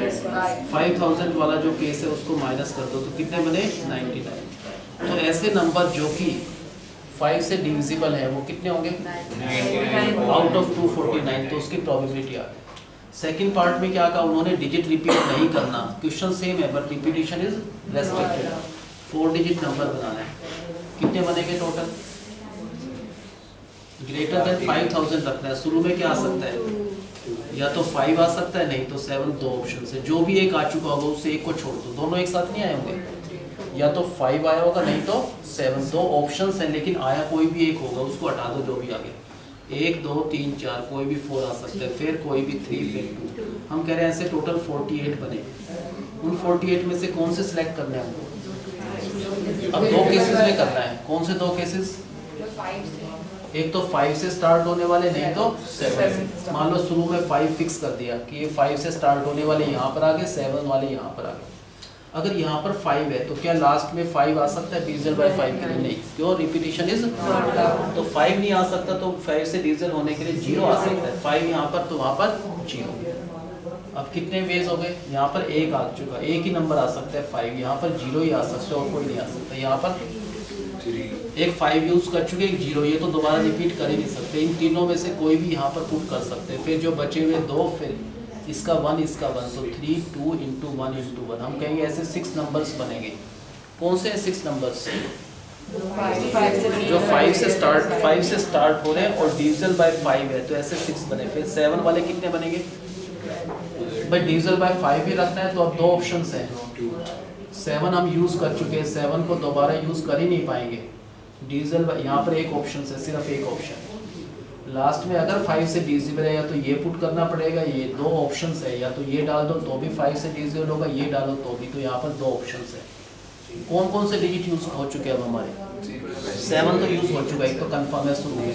5000 वाला जो केस है उसको माइनस कर दो तो कितने बने? 99। तो ऐसे नंबर जो कि 5 से डिविजिबल है वो कितने होंगे? 99 आउट ऑफ 249। तो उसकी प्रोबेबिलिटी आ गई। सेकंड पार्ट में क्या कहा उन्होंने? डिजिट रिपीट नहीं करना। क्वेश्चन सेम है but repetition is restricted. 4 digit number बनाना है, कितने बनेंगे टोटल? ग्रेटर देन 5000 रखना है। शुरू में क्या आ सकता है? या तो 5 आ सकता है, नहीं तो 7, 2 ऑप्शन से। जो भी एक आ चुका होगा उससे एक को छोड़ दो, दोनों एक साथ नहीं आए होंगे। या तो 5 आया होगा, नहीं तो 7, 2 ऑप्शंस हैं, लेकिन आया कोई भी एक होगा, उसको हटा दो जो भी आ गया। 1 2 3 4, कोई भी 4 आ सकता है, फिर कोई भी 3, फिर 2। हम कह रहे हैं ऐसे टोटल 48 बने। उन 48 में से कौन से सिलेक्ट करने हैं हमको? अब 2 केसेस में करना है। कौन से 2 केसेस? एक तो 5 से स्टार्ट होने वाले, नहीं तो 7 से। मान लो शुरू में 5 फिक्स कर दिया कि ये 5 से स्टार्ट होने वाले यहाँ पर आ गए, 7 वाले यहाँ पर आ गए। अगर यहाँ पर 5 है तो क्या लास्ट में 5 आ सकता है डिविजन बाय 5 के लिए? नहीं। क्यों? रिपीटिशन इज तो 5 नहीं आ सकता, तो 5 से डिविजन होने के लिए 0 आ सकता है। 5 यहाँ पर तो वहाँ पर 0। अब कितने वेज हो गए? यहाँ पर 1 आ चुका, एक ही नंबर आ सकता है 5, यहाँ पर 0 ही आ सकता है और कोई नहीं आ सकता। यहाँ पर एक 5 यूज कर चुके, एक 0, ये तो दोबारा रिपीट कर ही नहीं सकते। इन तीनों में से कोई भी यहाँ पर पुट कर सकते हैं। फिर जो बचे हुए 2, फिर इसका 1, इसका 1, तो 3 2 into 1 into 1। हम कहेंगे ऐसे 6 नंबर्स बनेंगे। कौन से 6 नंबर्स? जो 5 से स्टार्ट हो रहे हैं और डिविजन बाय 5 है, तो ऐसे 6 बने। फिर 7 वाले कितने बनेंगे? भाई डिविजन बाय 5 भी रखना है तो अब 2 ऑप्शंस हैं। 7 हम यूज कर चुके हैं, 7 को दोबारा यूज कर ही नहीं पाएंगे। डिविजन बाय यहाँ पर एक ऑप्शन है, सिर्फ एक ऑप्शन। लास्ट में अगर 5 से डिविजिबल है, या तो ये पुट करना पड़ेगा, ये 2 ऑप्शंस है, या तो ये डाल दो तो भी 5 से डिविजिबल होगा, ये डालो तो भी। तो यहाँ पर 2 ऑप्शंस है। कौन कौन से डिजिट यूज हो चुके हैं अब हमारे? 7 तो यूज हो चुका है, एक तो कंफर्म है शुरू में।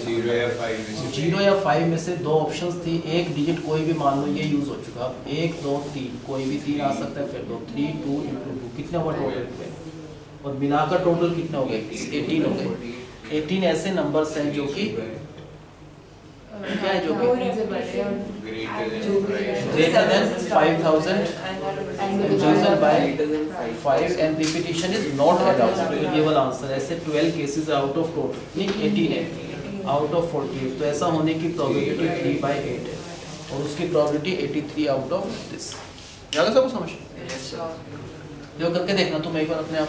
0 या 5 में से 2 ऑप्शंस थी, एक डिजिट कोई भी मान लो ये यूज हो चुका। अब 1 2 3, कोई भी 3 आ सकता है, फिर 2 3 2 into 2 कितने हुआ टोटल पे? और मिलाकर टोटल कितने हो गए? 18 हो गए। 18 ऐसे नंबर्स हैं जो कि क्या है, जो कि greater than 5000 division bye 5 and repetition is not allowed. ये वाला आंसर। ऐसे 12 केसेस आउट ऑफ टोटल, नहीं 18 है आउट ऑफ 48। तो ऐसा होने की प्रोबेबिलिटी 3/8 है और उसकी प्रोबेबिलिटी 83 आउट ऑफ दिस। जाएगा सबको समझ? जो करके देखना तुम एक बार अपने आप।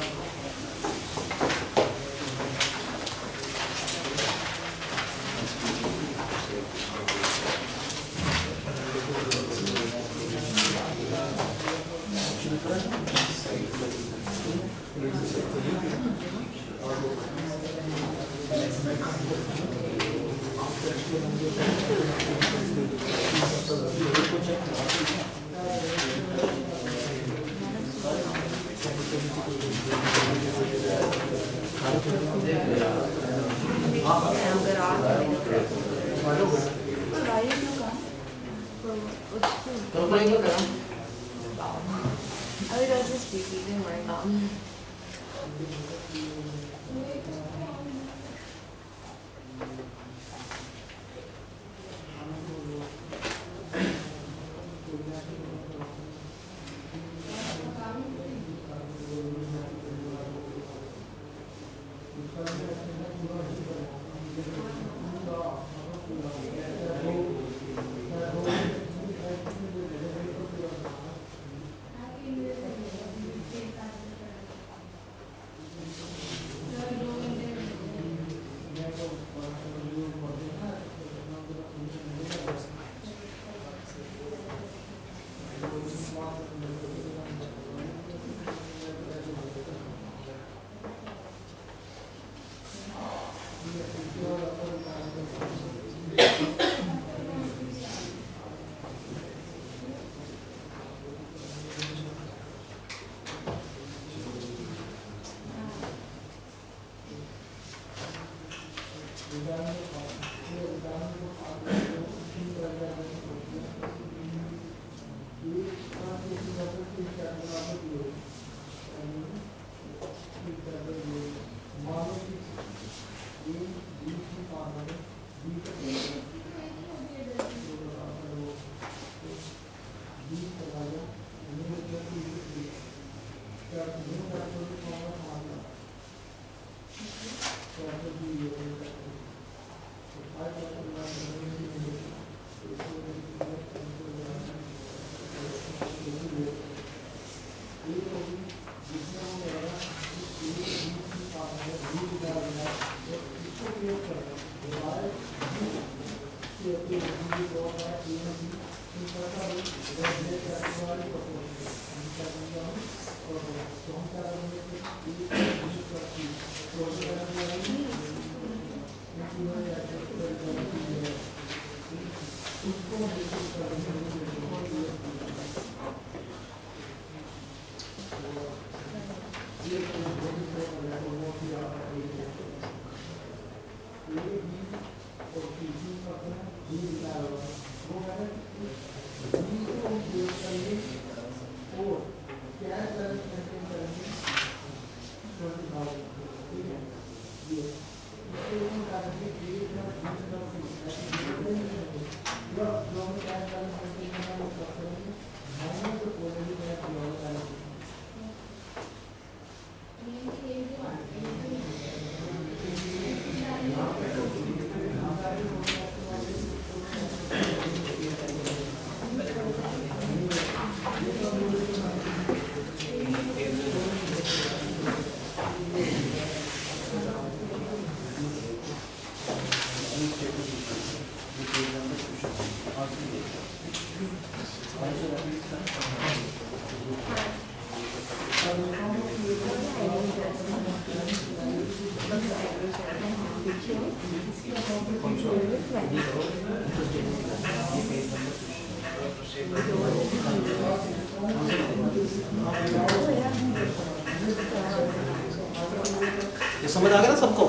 ये समझ आ गया ना सबको?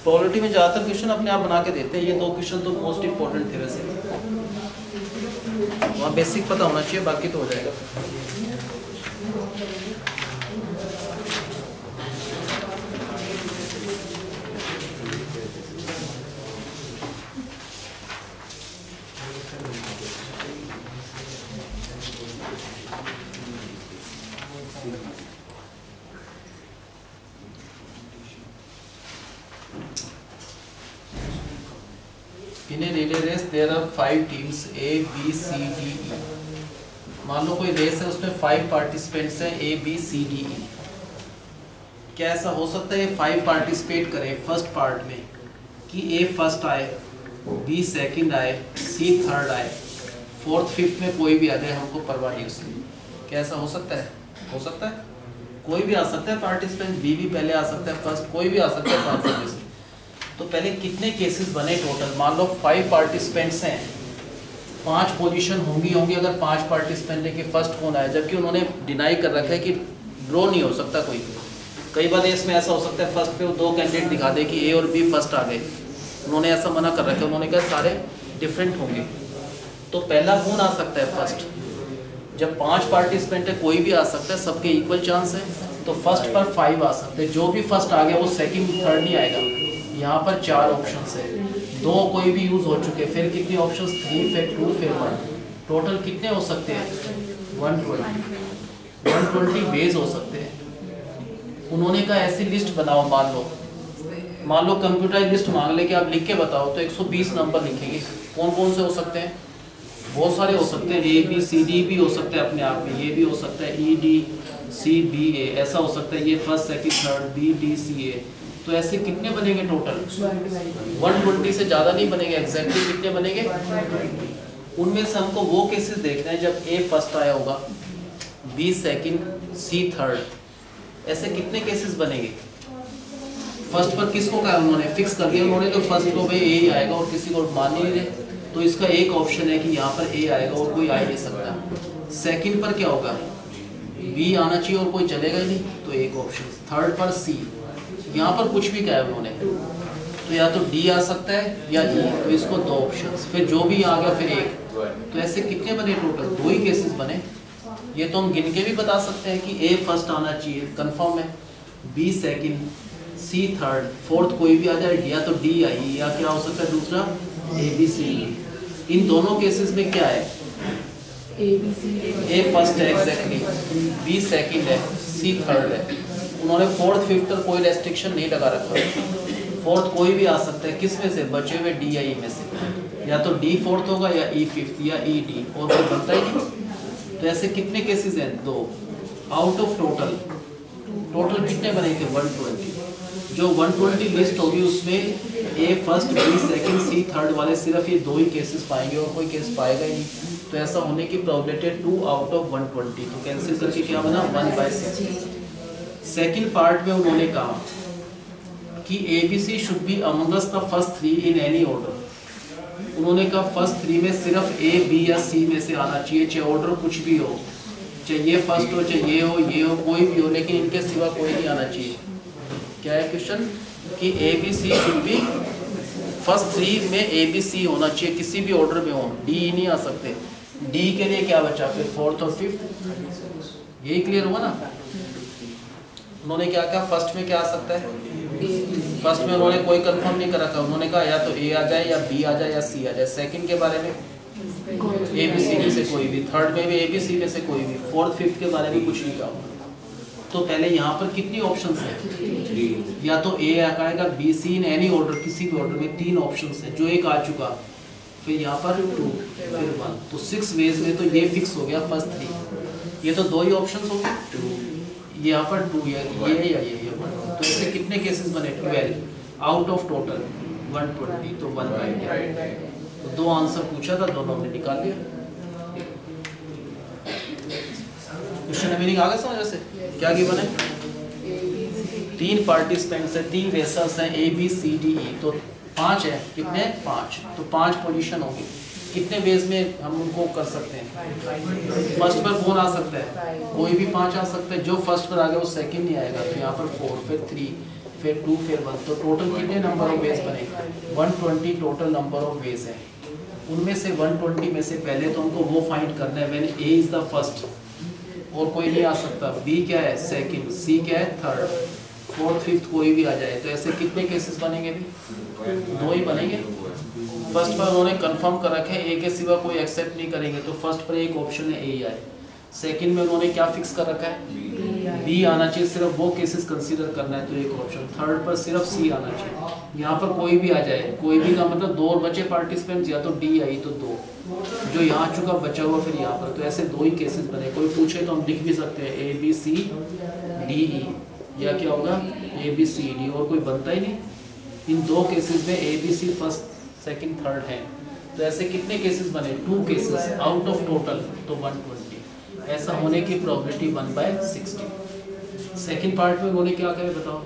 प्रोबेबिलिटी में ज़्यादातर क्वेश्चन अपने आप बना के देते हैं, ये दो क्वेश्चन तो मोस्ट इंपॉर्टेंट थे वैसे, वहाँ बेसिक पता होना चाहिए, बाकी तो हो जाएगा। In a relay race there are 5 teams A, B, C, D, E. मान लो कोई रेस है उसमें 5 पार्टिसिपेंट्स हैं A, B, C, D, E. क्या ऐसा हो सकता है 5 पार्टिसिपेट करें फर्स्ट पार्ट में कि A फर्स्ट आए, B सेकंड आए, C थर्ड आए, फोर्थ फिफ्थ में कोई भी आ जाए, हमको परवाह नहीं उसकी? क्या ऐसा हो सकता है? हो सकता है, कोई भी आ सकता है पार्टिसिपेंट, B भी पहले आ सकता है फर्स्ट, कोई भी आ सकता है पार्टिसिपेंट। तो पहले कितने केसेस बने टोटल? मान लो 5 पार्टिसिपेंट्स हैं, 5 पोजीशन होंगी अगर 5 पार्टिसिपेंट है कि फर्स्ट कौन आया, जबकि उन्होंने डिनाई कर रखा है कि ड्रॉ नहीं हो सकता कोई। कई बार इसमें ऐसा हो सकता है फर्स्ट पे वो 2 कैंडिडेट दिखा दे कि A और B फर्स्ट आ गए, उन्होंने ऐसा मना कर रखा है, उन्होंने कहा सारे डिफरेंट होंगे। तो पहला कौन आ सकता है फर्स्ट? जब 5 पार्टिसिपेंट है कोई भी आ सकता है, सबके इक्वल चांस है, तो फर्स्ट पर 5 आ सकते हैं। जो भी फर्स्ट आ गया वो सेकंड थर्ड नहीं आएगा। यहाँ पर 4 ऑप्शंस है, 2 कोई भी यूज हो चुके, फिर कितने ऑप्शंस? 3 फिर 2 फिर 1, टोटल कितने हो सकते हैं? 120 बेस हो सकते हैं। उन्होंने कहा ऐसी लिस्ट बनाओ, मान लो कंप्यूटर लिस्ट मांग ले कि आप लिख के बताओ, तो 120 नंबर लिखेंगे। कौन कौन से हो सकते हैं? बहुत सारे हो सकते हैं, A, B, C, D भी हो सकते हैं अपने आप में, ये भी हो सकता है E, D, C, B, A, ऐसा हो सकता है, ये first second third B, D, C, A। तो ऐसे कितने बनेंगे टोटल? 120 से ज़्यादा नहीं बनेंगे। एग्जैक्टली कितने बनेंगे? उनमें से हमको वो केसेस देखना है जब A फर्स्ट आया होगा, B सेकंड, C थर्ड, ऐसे कितने केसेस बनेंगे? फर्स्ट पर किसको कहा उन्होंने फिक्स कर दिया उन्होंने, तो फर्स्ट को भाई ए ही आएगा और किसी को मान नहीं रहे, तो इसका एक ऑप्शन है कि यहाँ पर ए आएगा और कोई आ ही नहीं सकता। सेकंड पर क्या होगा, बी आना चाहिए और कोई चलेगा ही नहीं, तो एक ऑप्शन। थर्ड पर सी, यहाँ पर कुछ भी कहा है उन्होंने, तो या तो डी आ सकता है या ई, तो इसको दो ऑप्शन, फिर जो भी आ गया फिर एक, तो ऐसे कितने बने टोटल, दो ही केसेस बने। ये तो हम गिन के भी बता सकते हैं कि ए फर्स्ट आना चाहिए, कंफर्म है, बी सेकंड, सी थर्ड, फोर्थ कोई भी आ जाए, या तो डी आई, या क्या हो सकता है दूसरा ए बी सी। इन दोनों केसेस में क्या है, ए फर्स्ट है एग्जैक्टली, बी सेकंड है, सी थर्ड है। उन्होंने फोर्थ फिफ्थ पर कोई रेस्ट्रिक्शन नहीं लगा रखा, फोर्थ कोई भी आ सकता है, किस में से, बचे हुए डी या ई में से, या तो डी फोर्थ होगा या ई फिफ्थ या ई डी, और कोई बनता ही नहीं। तो ऐसे कितने केसेस हैं, दो। आउट ऑफ टोटल कितने बने थे, 120। जो 120 लिस्ट होगी उसमें ए फर्स्ट, बी सेकंड, सी थर्ड वाले सिर्फ ये दो ही केसेस पाएंगे और कोई केस पाएगा ही नहीं। तो ऐसा होने की प्रोबेबिलिटी 2 आउट ऑफ 120, तो कैंसिल करके क्या बना, 1/6। सेकंड पार्ट में उन्होंने कहा कि ABC should be Among Us the first 3 in any order. उन्होंने कहा फर्स्ट 3 में सिर्फ A, B या C में से आना चाहिए, चाहे ऑर्डर कुछ भी हो, चाहे ये फर्स्ट हो, चाहे ये हो, कोई भी हो, लेकिन इनके सिवा कोई नहीं आना चाहिए। क्या है क्वेश्चन कि ABC शुड बी फर्स्ट 3 में ABC होना चाहिए, किसी भी ऑर्डर में हो, D नहीं आ सकते। D के लिए क्या बचा फिर, फोर्थ और फिफ्थ, यही क्लियर हुआ ना। उन्होंने क्या कहा, फर्स्ट में क्या आ सकता है, फर्स्ट में उन्होंने कोई कंफर्म नहीं कर रखा, उन्होंने कहा या तो A आ जाए या B आ जाए या C आ जाए। सेकंड के बारे में ABC में से कोई भी, थर्ड में भी ABC में से कोई भी, फोर्थ फिफ्थ के बारे में कुछ नहीं कहा। तो पहले यहाँ पर कितनी ऑप्शंस है, या तो A आएगा, B C in any order, किसी भी ऑर्डर में 3 ऑप्शंस है, जो एक आ चुका, फिर यहाँ पर 2 फिर 1, तो 6 वेज में तो ये फिक्स हो गया फर्स्ट 3। ये तो दो ही ऑप्शंस हो गए, यहाँ पर 2 ये या ये 1, तो ऐसे कितने केसेस बने, 12 आउट ऑफ टोटल 120, तो 1/10। तो दो आंसर पूछा था, दोनों हमने निकाल लिया। क्वेश्चन मीनिंग आ गया समझ से, क्या गिवन है, 3 पार्टिसिपेंट्स है, 3 रेसर्स हैं, A B C D E, तो 5 है, कितने 5, तो 5 पोजीशन होगी। कितने वेज में हम उनको कर सकते हैं, फर्स्ट पर कौन आ सकता है, कोई भी 5 आ सकता है, जो फर्स्ट पर आ गया वो सेकंड नहीं आएगा, तो यहाँ पर 4 फिर 3 फिर 2 फिर 1, तो टोटल कितने नंबर ऑफ वेज बने, 120 टोटल नंबर ऑफ वेज है। उनमें से 120 में से पहले तो हमको वो फाइंड करना है when A is the first, और कोई नहीं आ सकता, B क्या है सेकंड, C क्या है थर्ड, फोर्थ फिफ्थ कोई भी आ जाए। तो ऐसे कितने केसेस बनेंगे भी, 2 ही बनेंगे। फर्स्ट पर उन्होंने कंफर्म कर रखे हैं A के सिवा कोई एक्सेप्ट नहीं करेंगे, तो फर्स्ट पर एक ऑप्शन है A ही आए। सेकंड में उन्होंने क्या फिक्स कर रखा है, B आना चाहिए, सिर्फ वो केसेस कंसीडर करना है, तो एक ऑप्शन। थर्ड पर सिर्फ C आना चाहिए, यहाँ पर कोई भी आ जाए, कोई भी का मतलब 2 और बचे पार्टिसिपेंट्स, या तो D आई तो 2, जो यहाँ चुका बचा हुआ फिर यहाँ पर, तो ऐसे 2 ही केसेस बने। कोई पूछे तो हम लिख भी सकते हैं A B C D E, या क्या होगा A B C D, और कोई बनता ही नहीं। इन 2 केसेस में A B C first second third है, तो ऐसे कितने केसेस बने, 2 केसेस आउट ऑफ टोटल, तो 120। ऐसा होने की प्रोबेबिलिटी 1/60। सेकंड पार्ट में उन्होंने क्या कहा बताओ,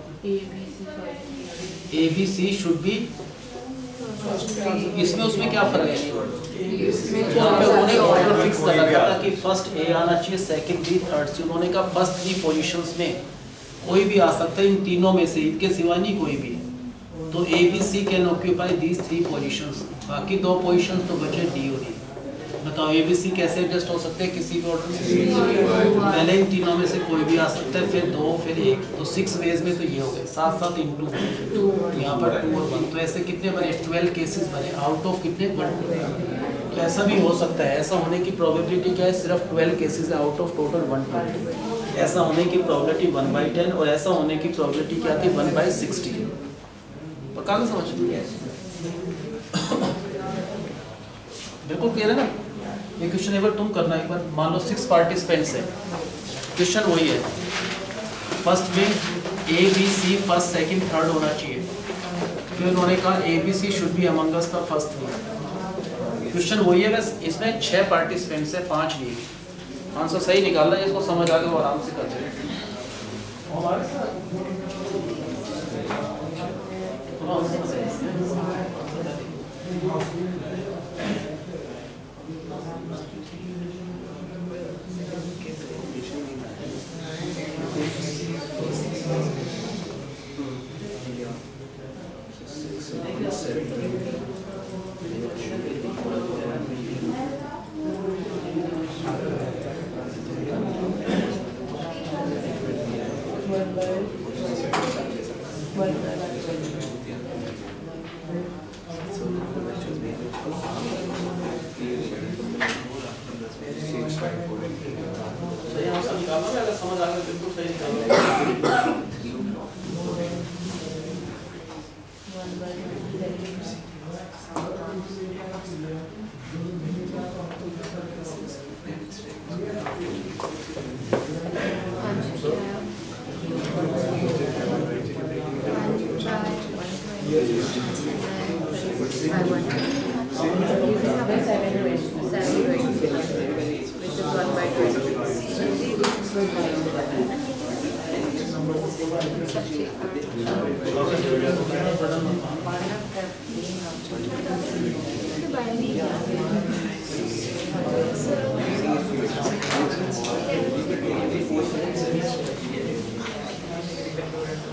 A B C should be, इसमें उसमें क्या फर्क है, उन्होंने ऑर्डर फिक्स कर रखा था कि फर्स्ट A आना चाहिए, सेकंड B, थर्ड C। उन्होंने कहा फर्स्ट 3 पोजीशंस में कोई भी आ सकता है, इन तीनों में से, इनके सिवा नहीं कोई भी। तो A B C can occupy these 3 positions, बाकी 2 पोजीशंस तो बचे D और E। बताओ A B C कैसे एडजस्ट हो सकते हैं किसी भी ऑर्डर में, पहले इन तीनों में से कोई भी आ सकता है, फिर 2 फिर 1, तो 6 वेज में तो ये हो गए 7 इंटू, यहाँ पर 2 और 1, तो ऐसे कितने बने, 12 केसेस बने आउट ऑफ कितने 120। तो ऐसा भी हो सकता है, ऐसा होने की प्रोबेबिलिटी क्या है, सिर्फ 12 केसेस है आउट ऑफ टोटल 120। ऐसा होने की प्रोबेबिलिटी 1/10, और ऐसा होने की प्रोबेबिलिटी क्या थी 1/60। पक्का नहीं समझ, बिल्कुल क्लियर है ना। ये क्वेश्चन एक बार तुम करना, एक बार मान लो 6 पार्टिसिपेंट्स हैं, क्वेश्चन वही है, फर्स्ट में A B C first second third होना चाहिए, फिर उन्होंने कहा A B C should be among us the first 3। Question वही है, बस इसमें 6 पार्टिसिपेंट्स है, 5 लिए। आंसर सही निकालना है, इसको समझ आ गया वो आराम से कर दे। सही आंसर निकालना है, अगर समझ आ गया बिल्कुल सही निकालना।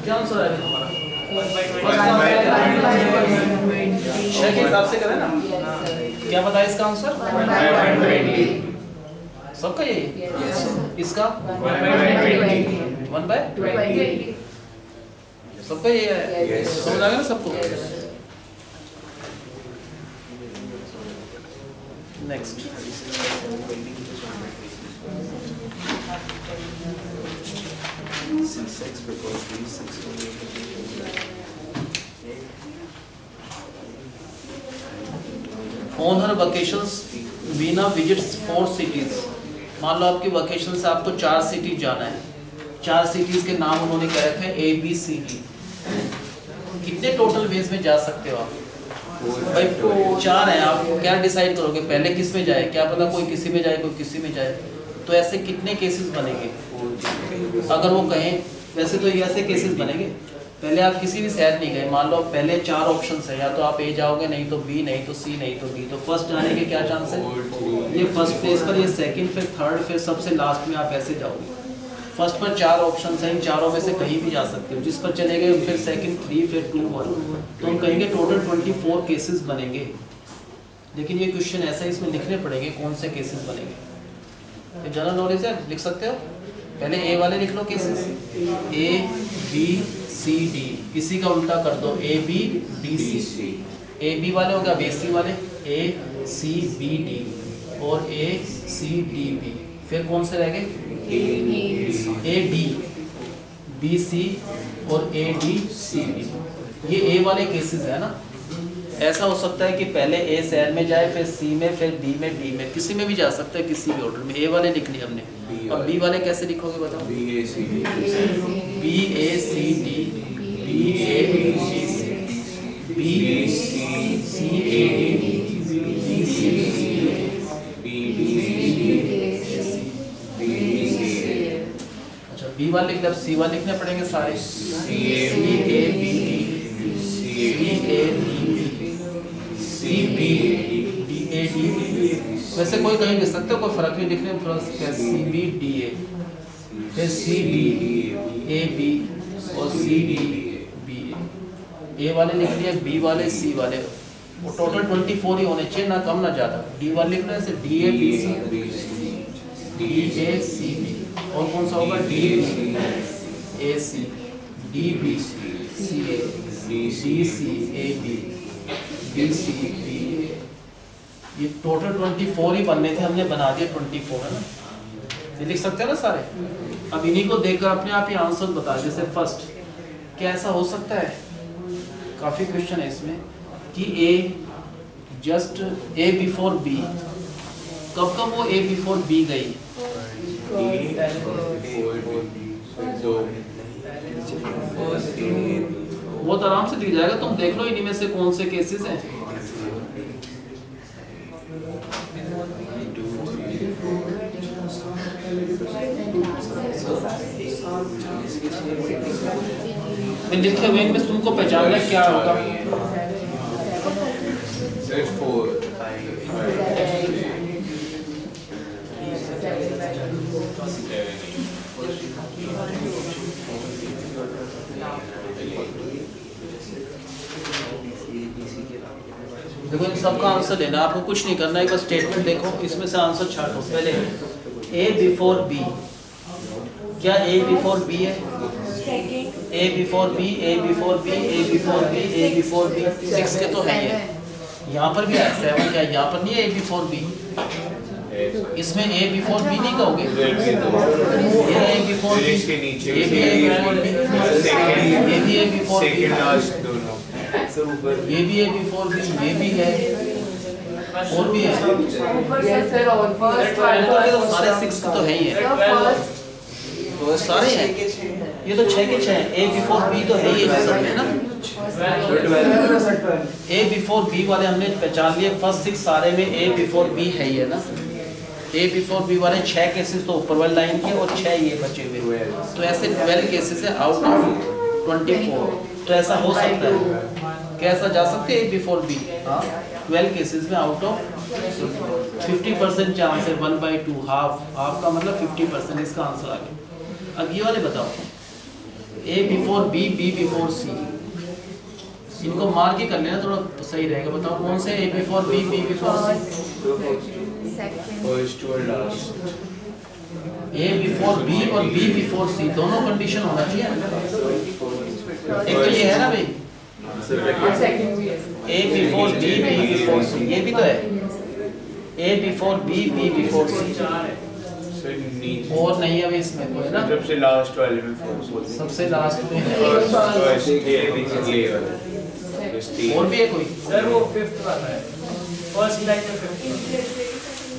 क्या आंसर आएगा हमारा? छह के हिसाब से करें ना? क्या बताया इसका आंसर? सबका यही? इसका? 1/20 सबका यही है? समझ आ गया ना सबको? Next on her vacations Veena visits 4 cities. मान लो आपकी वकेशन से आपको 4 सिटी जाना है, 4 सिटीज के नाम उन्होंने कह रखे हैं ABCD। कितने टोटल वेज में जा सकते हो आप? भाई 4 हैं, आप क्या डिसाइड करोगे पहले किस में जाए? क्या पता कोई किसी में जाए कोई किसी में जाए, तो ऐसे कितने केसेस बनेंगे? अगर वो कहें, वैसे तो ये ऐसे केसेस बनेंगे, पहले आप किसी भी शहर नहीं गए, मान लो पहले 4 ऑप्शंस है, या तो आप A जाओगे, नहीं तो B, नहीं तो C, नहीं तो D, तो फर्स्ट जाने के क्या चांस है? ये फर्स्ट प्लेस पर, ये सेकंड, फिर थर्ड, फिर सबसे लास्ट में आप ऐसे जाओगे। फर्स्ट पर 4 ऑप्शंस हैं, इन चारों में से कहीं भी जा सकते हो, जिस पर चले गए फिर सेकंड 3, फिर 2, 1, तो हम कहेंगे टोटल 24 केसेस बनेंगे। लेकिन ये क्वेश्चन ऐसा, इसमें लिखने पड़ेंगे कौन से केसेस बनेंगे। ये जनरल नॉलेज है, लिख सकते हो। पहले A वाले लिख लो cases, A B C D, इसी का उल्टा कर दो A B D C। A B वाले हो गया, B C वाले A C B D और A C D B, फिर कौन से रह गए? A D B C और A D C B। ये A वाले केसेस है ना। ऐसा हो सकता है कि पहले A शहर में जाए, फिर C में, फिर B में, D में, किसी में भी जा सकता है, किसी भी ऑर्डर में। A वाले लिख लिए हमने, अब B वाले कैसे लिखोगे बताओ? B A C D B A C D B A B C B C A D B C B D अच्छा B वाले लिख, अब C वाले लिखने पड़ेंगे सारे। C A B D C A D C B D A D। वैसे कोई कहीं लिख सकते हो, कोई फर्क नहीं लिखने में, C B D A, फिर C B A B और C D B A। A वाले लिख लिए, B वाले, C वाले, वो टोटल 24 ही होने चाहिए, ना कम ना ज़्यादा। D वाले लिख रहे हैं, D A B C D A C B, और कौन सा होगा? D A C D B C A D C A B D C B A। ये टोटल 24 ही बनने थे, हमने बना दिए 24, है ना। ये लिख सकते हैं ना सारे। अब इन्हीं को देखकर अपने आप ही आंसर बता। जैसे फर्स्ट, क्या ऐसा हो सकता है, काफ़ी क्वेश्चन है इसमें, कि A just A before B, कब कब वो A बिफोर B गई? बहुत आराम से दिख जाएगा, तुम देख लो इन्हीं में से कौन से केसेस हैं। इसमें लिखे हुए इनमें तुमको पहचानना क्या होगा? देखो इन सबका आंसर लेना, आपको कुछ नहीं करना है, बस स्टेटमेंट देखो, इसमें से आंसर छाटो। पहले ए बिफोर बी, क्या ए बिफोर बी है? ए बिफोर बी, ए बिफोर बी, ए बिफोर बी, ए बिफोर बी, 6 के तो है ही है। यहाँ पर भी है 7 क्या? यहाँ पर नहीं है ए बिफोर बी, इसमें ए बिफोर बी नहीं कहोगे, ये ए बिफोर बी, ये भी ए बिफोर बी, ये भी ए बिफोर बी, ये भी ए बिफोर बी, ये भी है, और भी है, सारे 6 तो है ही है, सारे हैं, ये तो 6 के 6 हैं। ए बिफोर बी तो है ही है सब में ना। ए बिफोर बी वाले हमने पहचान लिए, फर्स्ट 6 सारे में ए बिफोर बी है ही है ना। ए बिफोर बी वाले 6 केसेस तो ऊपर वाली लाइन के और 6 ये बचे हुए, तो ऐसे 12 केसेस है आउट ऑफ 24। तो ऐसा हो सकता है, कैसा जा सकते हैं ए बिफोर बी? 12 केसेस में आउट ऑफ 50% चांस है, 1/2, हाफ का मतलब 50%, इसका आंसर आ गया। अब ये वाले बताओ, ए बिफोर बी, बी बिफोर सी, इनको मार के कर लेना थोड़ा तो सही रहेगा। बताओ कौन से ए बिफोर बी, बी बिफोर सी? ए बिफोर बी और बी बिफोर सी दोनों कंडीशन होना चाहिए। एक तो ये है ना भाई, ए बिफोर बी, बी बिफोर सी, ये भी तो है, ए बिफोर बी, बी बिफोर सी, और नहीं है इसमें कोई ना, सबसे लास्ट वाले में, सबसे लास्ट में है, और भी है कोई सर? वो 5th वाला है, फर्स्ट लाइन में 5th,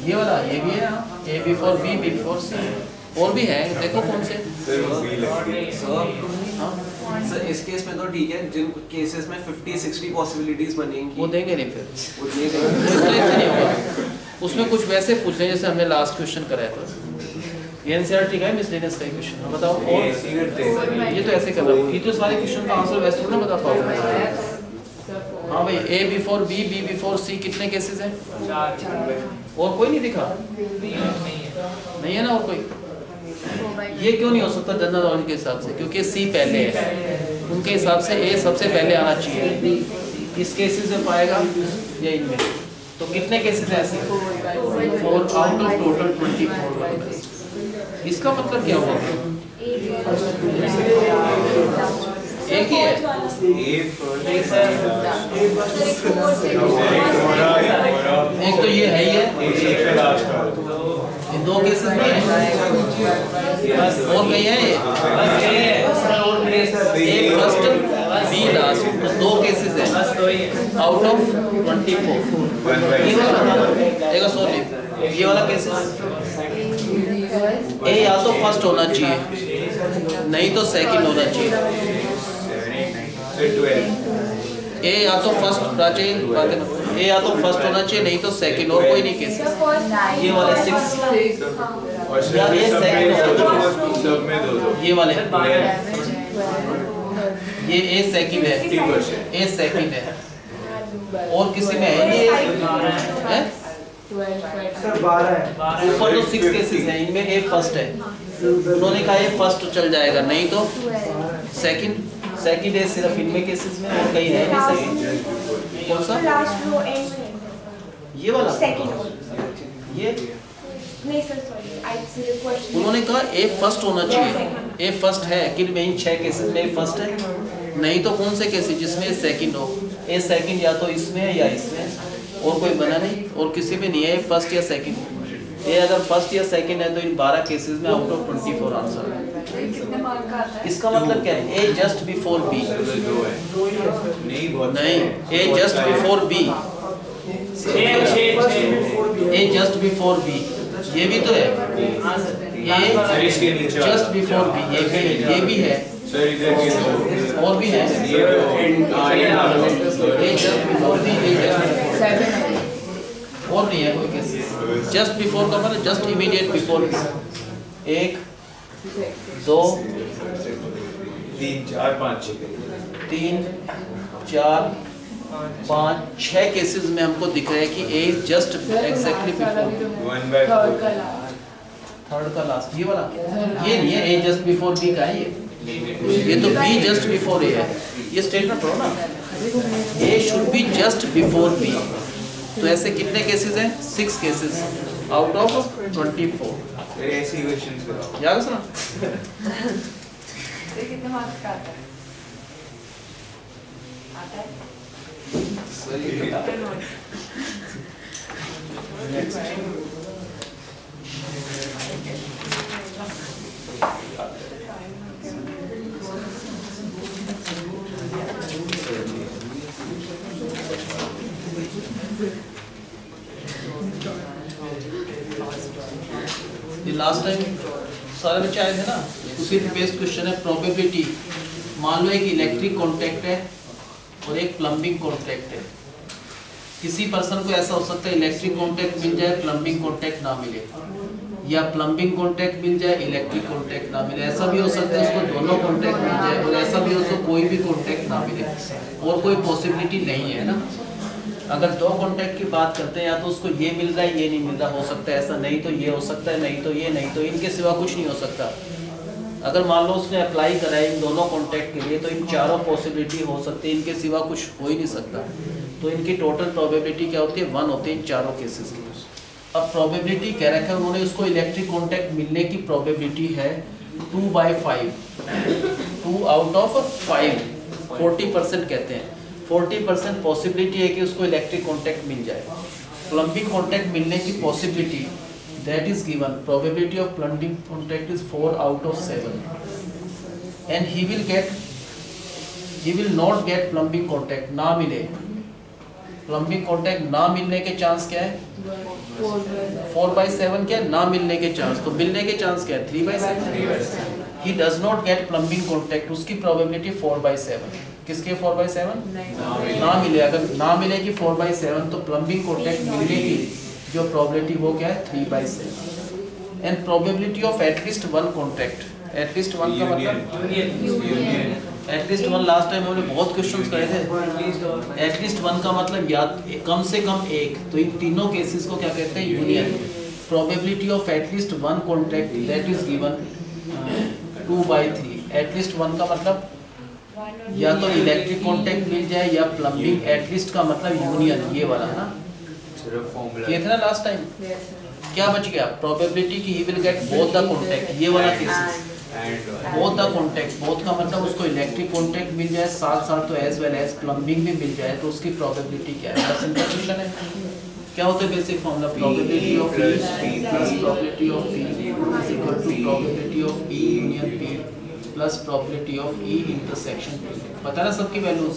ये वाला, ये भी है ए बिफोर बी, बी बिफोर सी, और भी है, देखो कौन से। सर इस केस में तो ठीक है, जिन केसेस में 50-60 पॉसिबिलिटीज बनेंगी वो देंगे नहीं फिर, वो नहीं तो ऐसे नहीं होगा। उसमें कुछ वैसे पूछ रहे हैं जैसे हमने लास्ट क्वेश्चन कराया था, ये एनसीईआरटी का है, मिसलेनियस का क्वेश्चन। बताओ और ये तो ऐसे कर रहा हूं, ये तो सारे क्वेश्चन का आंसर वैसे ना बता पाओगे। हाँ भाई, ए बिफोर बी, बी बिफोर सी कितने केसेस हैं? 4। और कोई नहीं दिखा? नहीं है ना और कोई? ये क्यों नहीं हो सकता जनरल नॉलेज के हिसाब से? क्योंकि सी पहले है, उनके हिसाब से ए सबसे पहले आना चाहिए। इस केसेस में पाएगा या इनमें? तो कितने केसेस हैं ऐसे? 4 आउट ऑफ टोटल 24। इसका मतलब क्या हुआ? एक ही है, एक तो ये है ही है, इन 2 केसेस में और कहीं है ये फर्स्ट बी लास्ट, तो 2 केसेस है आउट ऑफ 24। ये वाला केसेस ए या तो फर्स्ट होना चाहिए, नहीं तो सेकंड होना चाहिए। ए या तो फर्स्ट होना चाहिए, ए या तो फर्स्ट होना चाहिए, नहीं तो सेकंड, और कोई नहीं केसेस। ये वाले 6 या ए सेकंड, ये वाले ये ए सेकंड है, ए सेकंड है, और किसी में है ये है? सर 12 है, ऊपर तो 6 केसेस हैं, इनमें ए फर्स्ट है, उन्होंने कहा ये फर्स्ट चल जाएगा, नहीं तो सेकंड। सेकंड है सिर्फ इनमें केसेस में, और कहीं है नहीं सेकंड। कौन सा? ये वाला ये नहीं sir sorry, I see the question. उन्होंने कहा ए फर्स्ट होना चाहिए, ए फर्स्ट है, कि में इन 6 केसेस में ए फर्स्ट है, नहीं तो कौन से केसेस जिसमें ए सेकंड हो? ए सेकंड या तो इसमें है या इसमें, और कोई बना नहीं, और किसी में नहीं है फर्स्ट या सेकंड। ये अगर फर्स्ट या सेकंड है तो इन 12 केसेस में आउट ऑफ 24 आंसर है। इसका मतलब क्या है? ए जस्ट बिफोर बी, नहीं ए जस्ट बिफोर बी, ए जस्ट बिफोर बी, ये भी तो है, ये जस्ट बिफोर बी, ये भी है, और भी है, ए जस्ट बिफोर बी, ए जस्ट और नहीं है कोई केस। जस्ट बिफोर का मतलब जस्ट इमीडिएट बिफोर। 1 2 3 4 5 3 4 5 6 केसेस में हमको दिख रहा है कि ए जस्ट एग्जैक्टली बिफोर 1/4 थर्ड का लास्ट ये वाला ये नहीं है, ए जस्ट बिफोर बी का है ये तो बी जस्ट बिफोर ए है। ये स्टेटमेंट पढ़ो ना, A should be just before B. तो ऐसे कितने केसेस हैं? 6 केसेस आउट ऑफ 24। फिर ऐसी क्वेश्चंस कराओ याद सुना। ये कितने मार्क्स का आता है? आता है? ये लास्ट टाइम सारे बच्चे आए थे ना, उसी बेस्ड क्वेश्चन है प्रोबेबिलिटी। मान लो एक इलेक्ट्रिक कॉन्टैक्ट है और एक प्लम्बिंग कॉन्टैक्ट है। किसी पर्सन को ऐसा हो सकता है इलेक्ट्रिक कॉन्टैक्ट मिल जाए, प्लम्बिंग कॉन्टैक्ट ना मिले, या प्लम्बिंग कॉन्टैक्ट मिल जाए, इलेक्ट्रिक कॉन्टैक्ट ना मिले। ऐसा भी हो सकता है उसको दोनों कॉन्टैक्ट मिल जाए, और ऐसा भी उसको कोई भी कॉन्टैक्ट ना मिले, और कोई पॉसिबिलिटी नहीं है ना। अगर दो कॉन्टैक्ट की बात करते हैं, या तो उसको ये मिल रहा है ये नहीं मिल रहा, हो सकता है ऐसा, नहीं तो ये हो सकता है, नहीं तो ये, नहीं तो इनके सिवा कुछ नहीं हो सकता। अगर मान लो उसने अप्लाई करा है इन दोनों कॉन्टैक्ट के लिए, तो इन चारों पॉसिबिलिटी हो सकती है, इनके सिवा कुछ हो ही नहीं सकता। तो इनकी टोटल प्रोबेबिलिटी क्या होती है? 1 होती है इन चारों केसेस की। अब प्रोबेबिलिटी कह रखा है उन्होंने, उसको इलेक्ट्रिक कॉन्टैक्ट मिलने की प्रोबेबिलिटी है 2/5, 2 आउट ऑफ 5, 40% कहते हैं। 40% पॉसिबिलिटी है कि उसको इलेक्ट्रिक कॉन्टैक्ट मिल जाए। प्लम्बिंग कॉन्टैक्ट मिलने की possibility that is given, probability of plumbing contact is 4 out of 7, and he will not get plumbing contact, ना मिले। प्लम्बिंग कॉन्टैक्ट ना मिलने के चांस क्या है? 4/7 क्या है? ना मिलने के चांस। तो मिलने के चांस क्या है? 3/7। he does not get plumbing contact, उसकी प्रोबेबिलिटी 4/7। किसके 4/7? ना मिले। अगर ना मिलेगी 4/7, तो प्लम्बिंग कॉन्टैक्ट मिलने की जो प्रोबेबिलिटी वो क्या है? 3/7। And probability of at least 1 contact, at least 1 का मतलब एटलीस्ट 1, लास्ट टाइम हमने बहुत क्वेश्चंस करे थे। एटलीस्ट 1 का मतलब या कम से कम एक, तो इन तीनों केसेस को क्या कहते हैं? Union. Probability of at least 1 contact that is given 2/3। At least 1 का मतलब या तो इलेक्ट्रिक कॉन्टैक्ट मिल जाए या प्लम्बिंग। एटलीस्ट का मतलब यूनियन, ये वाला है ना, ये था ना लास्ट टाइम। क्या बच गया? प्रोबेबिलिटी कि ही will get both the contact, ये वाला cases. Both the contact, both का मतलब उसको इलेक्ट्रिक कॉन्टैक्ट मिल जाए, साथ साथ तो एज वेल एज प्लम्बिंग भी मिल जाए, तो उसकी प्रोबेबिलिटी क्या है? सिंपल क्वेश्चन है। क्या होता है basic formula? Probability of E plus probability of P is equal to probability of E union P plus probability of E intersection P। पता ना सबकी values?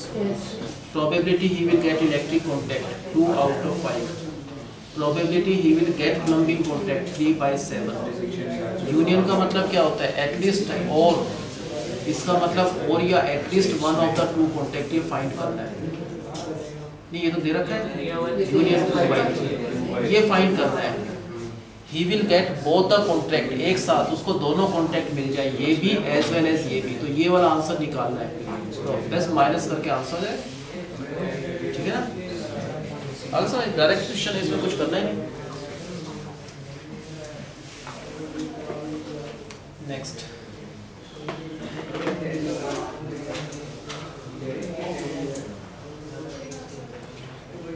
Probability he will get electric contact 2 out of 5। Probability he will get plumbing contact 3/7। Union का मतलब क्या होता है? At least, और इसका मतलब और या एटलीस्ट 1 ऑफ द 2 कॉन्टैक्ट, ये फाइंड करना है। नहीं, ये तो दे रखा है यूनियन, ये फाइंड करना है। ही will get both the contact, एक साथ उसको दोनों कॉन्टैक्ट मिल जाए, ये भी एज वेल एज ये भी। तो ये वाला आंसर निकालना है, तो बस माइनस करके आंसर है, ठीक है ना। अगर समझ डायरेक्ट क्वेश्चन है, इसमें कुछ करना ही नहीं। नेक्स्ट,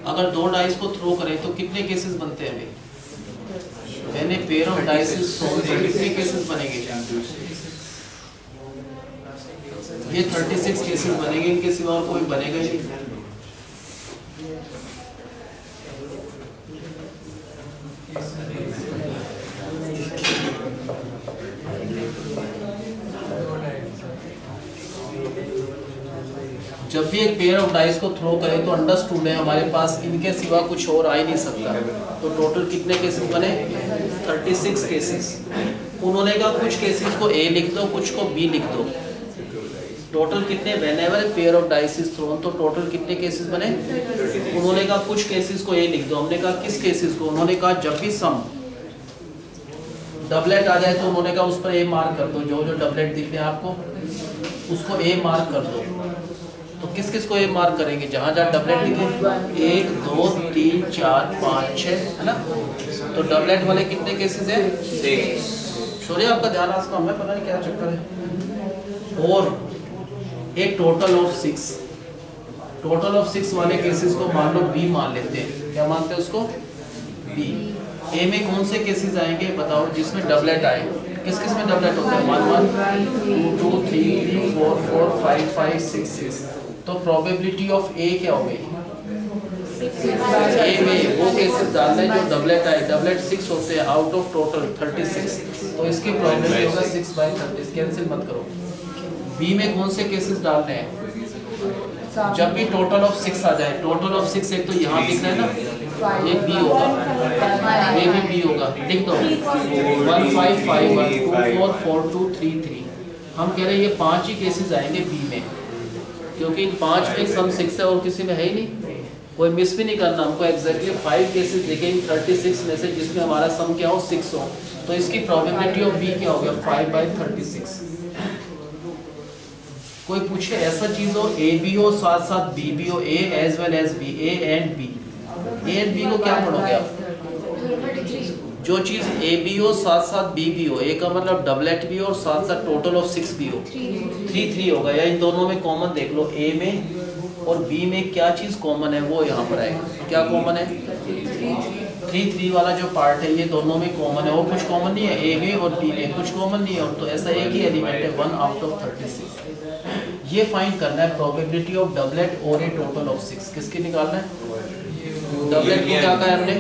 अगर 2 डाइस को थ्रो करें तो कितने केसेस बनते हैं? मैंने पेयर ऑफ डाइस थ्रो, तो कितने केसेस बनेंगे? ये 36 केसेस बनेंगे, इनके सिवा और कोई बनेगा ही नहीं। जब भी एक पेयर ऑफ डाइस को थ्रो करें तो अंडरस्टूड है हमारे पास इनके सिवा कुछ और आ ही नहीं सकता। तो टोटल कितने केसेस बने? 36 केसेस। उन्होंने कहा कुछ केसेस को ए लिख दो, कुछ को बी लिख दो। टोटल कितने? Whenever pair of dice is throne, तो टोटल कितने केसेस बने? उन्होंने कहा कुछ केसेस को ए लिख दो। हमने कहा किस केसेस को? उन्होंने कहा जब भी सम डबलेट आ जाए तो उन्होंने कहा उस पर ए मार्क कर दो, जो जो डबलेट दिख रहे हैं आपको उसको ए मार्क कर दो। तो किस किस को ए मार्क करेंगे? जहाँ जहाँ डबलेट दिखे 1 2 3 4 5 6 है ना। तो डबलेट वाले कितने केसेस हैं? 6। सॉरी आपका ध्यान आज कम है, पता नहीं क्या चक्कर है। और एक टोटल ऑफ 6, टोटल ऑफ 6 वाले केसेस को मान लो बी मान लेते हैं। क्या मानते हैं उसको? बी। ए में कौन से केसेस आएंगे बताओ जिसमें डबलेट आए? किस किस में डबलेट होता है? 1 1 2 2 3 3 4 4 5 5 6 6। तो प्रोबेबिलिटी ऑफ ए क्या हो गई? ए में वो केसेस डालने जो डबलेट आए। डबलेट 6 होते हैं आउट ऑफ टोटल 36, तो इसकी प्रोबेबिलिटी होगा 6/30। कैंसिल मत करो। बी में कौन से केसेस डालने हैं? जब भी टोटल ऑफ 6 आ जाए, टोटल ऑफ 6 एक तो यहाँ दिख रहा है ना, ये बी होगा, ये भी बी होगा। लिख दो 1 5 5 1 2 4 4 2 3 3। हम कह रहे हैं ये 5 ही केसेस आएंगे बी में, क्योंकि इन 5 में सम 6 है और किसी में है ही नहीं। कोई मिस भी नहीं करना, हमको एग्जैक्टली 5 केसेस देखेंगे 36 में से जिसमें हमारा सम क्या हो? 6 हो। तो इसकी प्रोबेबिलिटी ऑफ बी क्या हो गया? 5/36। कोई पूछे ऐसा चीज हो ए बी हो साथ साथ बी भी हो, A as well as B, A and B. A and B को क्या पढ़ोगे आप? जो चीज ए बी हो साथ साथ बी भी हो, ए का मतलब डबलेट भी हो और साथ साथ टोटल ऑफ 6 भी हो, 3 3 होगा। या इन दोनों में कॉमन देख लो, ए में और बी में क्या चीज कॉमन है वो यहाँ पर आएगा। क्या कॉमन है? 3 3 वाला जो पार्ट है ये दोनों में कॉमन है। वो कुछ कॉमन नहीं है, ए में और बी में कुछ कॉमन नहीं है, और तो ऐसा एक ही एलिमेंट है 1 आउट ऑफ 36। ये फाइंड करना है प्रोबेबिलिटी ऑफ डबलेट और ए टोटल ऑफ 6। किसकी निकालना है? डबलेट को क्या कहा है हमने?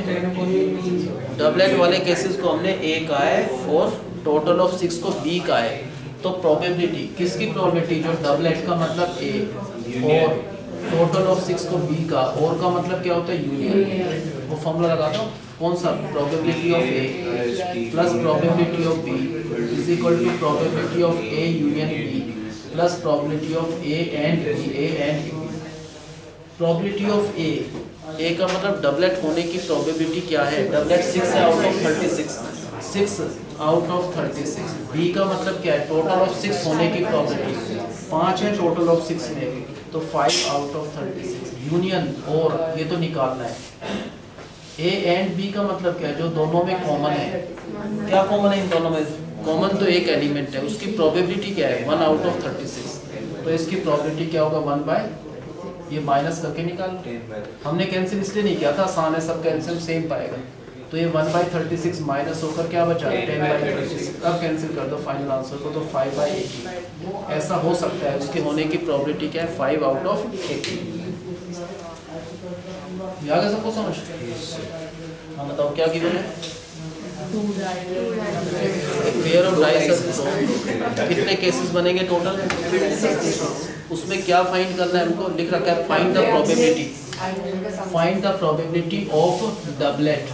डबलेट वाले केसेस को हमने ए का है और टोटल ऑफ 6 को बी का है। तो प्रोबेबिलिटी किसकी? प्रोबेबिलिटी जो डबलेट का मतलब ए और टोटल ऑफ 6 को बी का, और का मतलब क्या होता है? यूनियन। वो फॉर्मूला लगा दो। कौन सा? Probability of A plus probability of B is equal to probability of A union B plus probability of A and B, A and B. Probability of A का मतलब डबलेट होने की प्रोबेबिलिटी क्या है? डबलेट 6 है out of 36, 6 out of 36। B का मतलब क्या है? टोटल ऑफ 6 होने की प्रोबेबिलिटी 5 है टोटल ऑफ 6 में, तो 5 आउट ऑफ 36। यूनियन और ये तो निकालना है। ए एंड बी का मतलब क्या है? जो दोनों में कॉमन है। क्या कॉमन है इन दोनों में? कॉमन तो एक एलिमेंट है, उसकी प्रोबेबिलिटी क्या है? 1 आउट ऑफ 36। तो इसकी प्रोबेबिलिटी क्या होगा? 1 बाय, ये माइनस करके निकाल। हमने कैंसिल इसलिए नहीं किया था, आसान है, सब कैंसिल सेम पाएगा। तो ये 1/36 माइनस होकर क्या बचा? 10/36। अब कैंसिल कर दो फाइनल आंसर को, तो 5/80। ऐसा हो सकता है, उसके होने की प्रोबेबिलिटी क्या है? 5 आउट ऑफ 80। आ गया सबको समझ? हाँ बताओ क्या गिवन है? पेयर ऑफ डाइस कितने केसेस बनेंगे टोटल? उसमें क्या फाइंड करना है हमको? लिख रखा है find the probability, find the probability of doublet